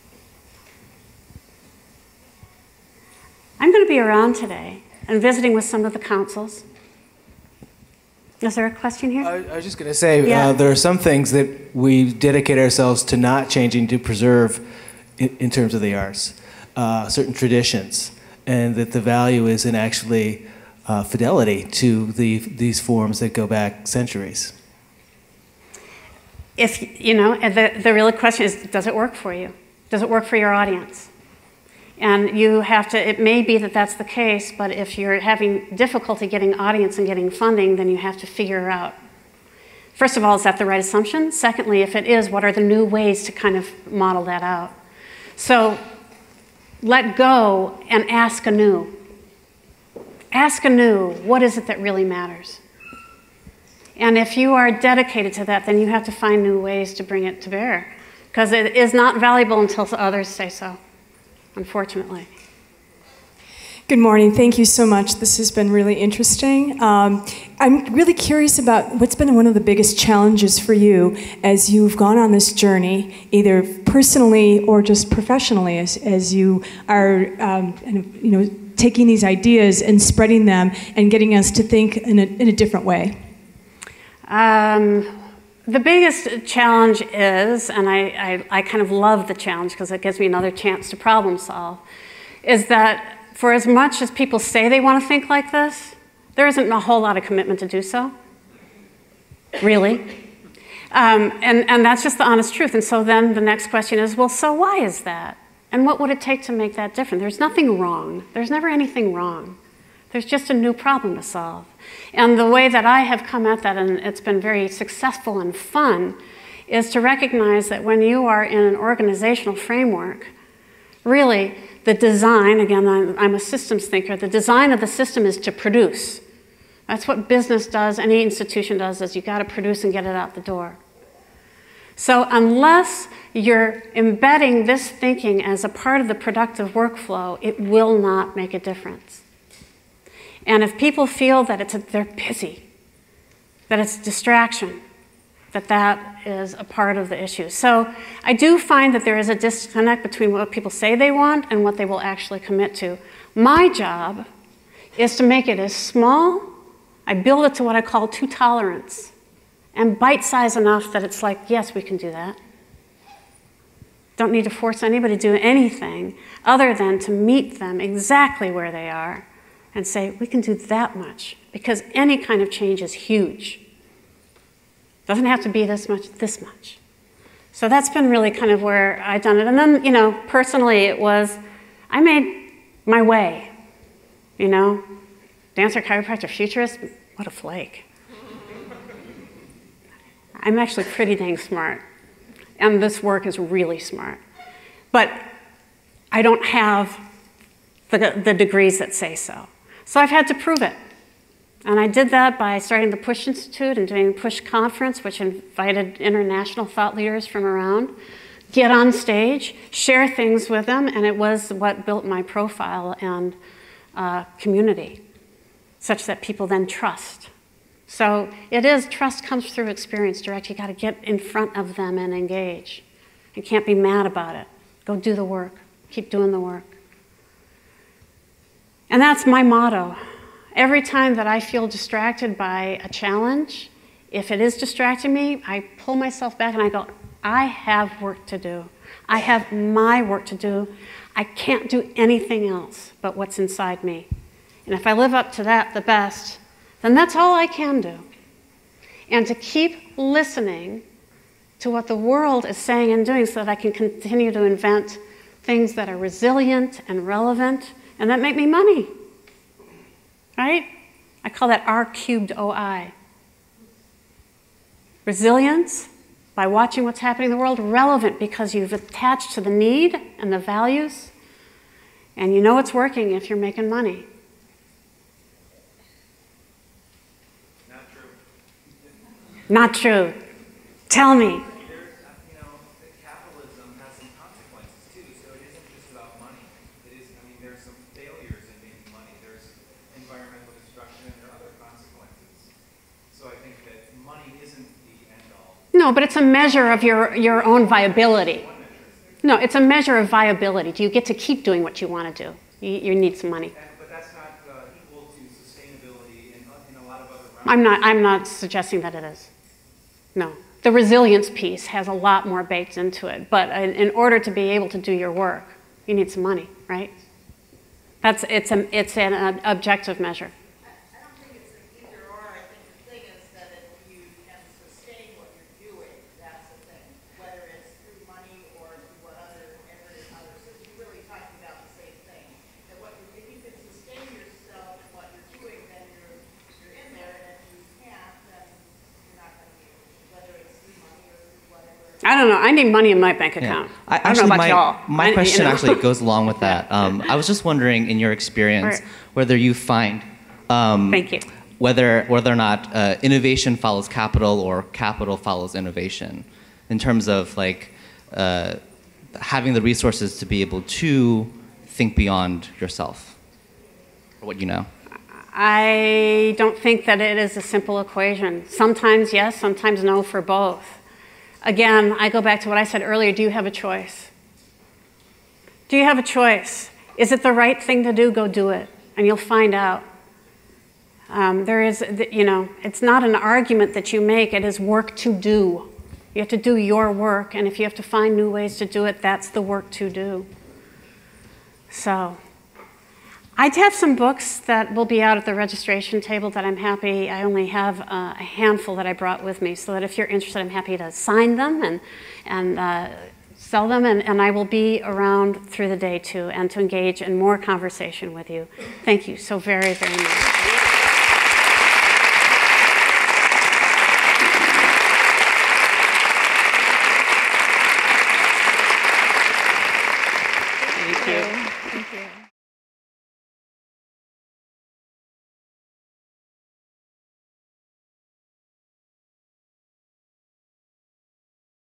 I'm going to be around today and visiting with some of the councils. Is there a question here? I was just going to say, there are some things that we dedicate ourselves to not changing to preserve in terms of the arts, certain traditions, and that the value is in actually fidelity to these forms that go back centuries. If, you know, the real question is, does it work for you? Does it work for your audience? And you have to, it may be that that's the case, but if you're having difficulty getting audience and getting funding, then you have to figure out, first of all, is that the right assumption? Secondly, if it is, what are the new ways to kind of model that out? So let go and ask anew. Ask anew, what is it that really matters? And if you are dedicated to that, then you have to find new ways to bring it to bear, because it is not valuable until others say so, unfortunately. Good morning. Thank you so much. This has been really interesting. I'm really curious about what's been one of the biggest challenges for you as you've gone on this journey, either personally or just professionally, as you are, taking these ideas and spreading them and getting us to think in a different way. The biggest challenge is, and I kind of love the challenge because it gives me another chance to problem solve, is that for as much as people say they want to think like this, there isn't a whole lot of commitment to do so, really. And that's just the honest truth. And so then the next question is, well, so why is that? And what would it take to make that different? There's nothing wrong. There's never anything wrong. There's just a new problem to solve. And the way that I have come at that, and it's been very successful and fun, is to recognize that when you are in an organizational framework, really the design, again, I'm a systems thinker, the design of the system is to produce. That's what business does, any institution does, is you got to produce and get it out the door. So unless you're embedding this thinking as a part of the productive workflow, it will not make a difference. And if people feel that they're busy, that it's distraction, that is a part of the issue. So I do find that there is a disconnect between what people say they want and what they will actually commit to. My job is to make it as small. I build it to what I call to tolerance, and bite-size enough that it's like, yes, we can do that. Don't need to force anybody to do anything other than to meet them exactly where they are and say, we can do that much, because any kind of change is huge. Doesn't have to be this much, this much. So that's been really kind of where I've done it. And then, personally, it was, I made my way, Dancer, chiropractor, futurist, what a flake. I'm actually pretty dang smart, and this work is really smart. But I don't have the degrees that say so. So I've had to prove it. And I did that by starting the Push Institute and doing Push Conference, which invited international thought leaders from around, get on stage, share things with them, and it was what built my profile and community, such that people then trust. So it is, trust comes through experience direct. You got to get in front of them and engage. You can't be mad about it. Go do the work. Keep doing the work. And that's my motto. Every time that I feel distracted by a challenge, if it is distracting me, I pull myself back and I go, I have work to do. I have my work to do. I can't do anything else but what's inside me. And if I live up to that the best, then that's all I can do. And to keep listening to what the world is saying and doing so that I can continue to invent things that are resilient and relevant and that make me money. Right? I call that R-cubed-OI. Resilience, by watching what's happening in the world. Relevant, because you've attached to the need and the values, and you know it's working if you're making money. Not true. Tell me. Capitalism has some consequences too, so it isn't just about money. It is, I mean, there's some failures in making money. There's environmental destruction and there are other consequences. So I think that money isn't the end all. No, but it's a measure of your own viability. No, it's a measure of viability. Do you get to keep doing what you want to do? You need some money. But that's not equal to sustainability in a lot of other realms. I'm not suggesting that it is. No. The resilience piece has a lot more baked into it. But in order to be able to do your work, you need some money, right? It's an objective measure. I don't think it's an either or. I think the thing is that if you can sustain what you're doing, that's the thing. Whether it's through money or through what other systems, you're really talking about the same thing. That if you can sustain yourself in what you're doing, then you're in there, and if you can't, then you're not going to be able to. Whether it's through money or through whatever. I don't know. I need money in my bank account. Yeah. I don't know about y'all. My question actually goes along with that. I was just wondering, in your experience, whether you find Thank you. whether or not innovation follows capital or capital follows innovation, in terms of like having the resources to be able to think beyond yourself or what you know. I don't think that it is a simple equation. Sometimes yes, sometimes no for both. Again, I go back to what I said earlier. Do you have a choice? Do you have a choice? Is it the right thing to do? Go do it, and you'll find out. There is, it's not an argument that you make. It is work to do. You have to do your work, and if you have to find new ways to do it, that's the work to do. So, I have some books that will be out at the registration table that I'm happy. I only have a handful that I brought with me, so that if you're interested, I'm happy to sign them and sell them, and I will be around through the day too, and to engage in more conversation with you. Thank you so very, very much.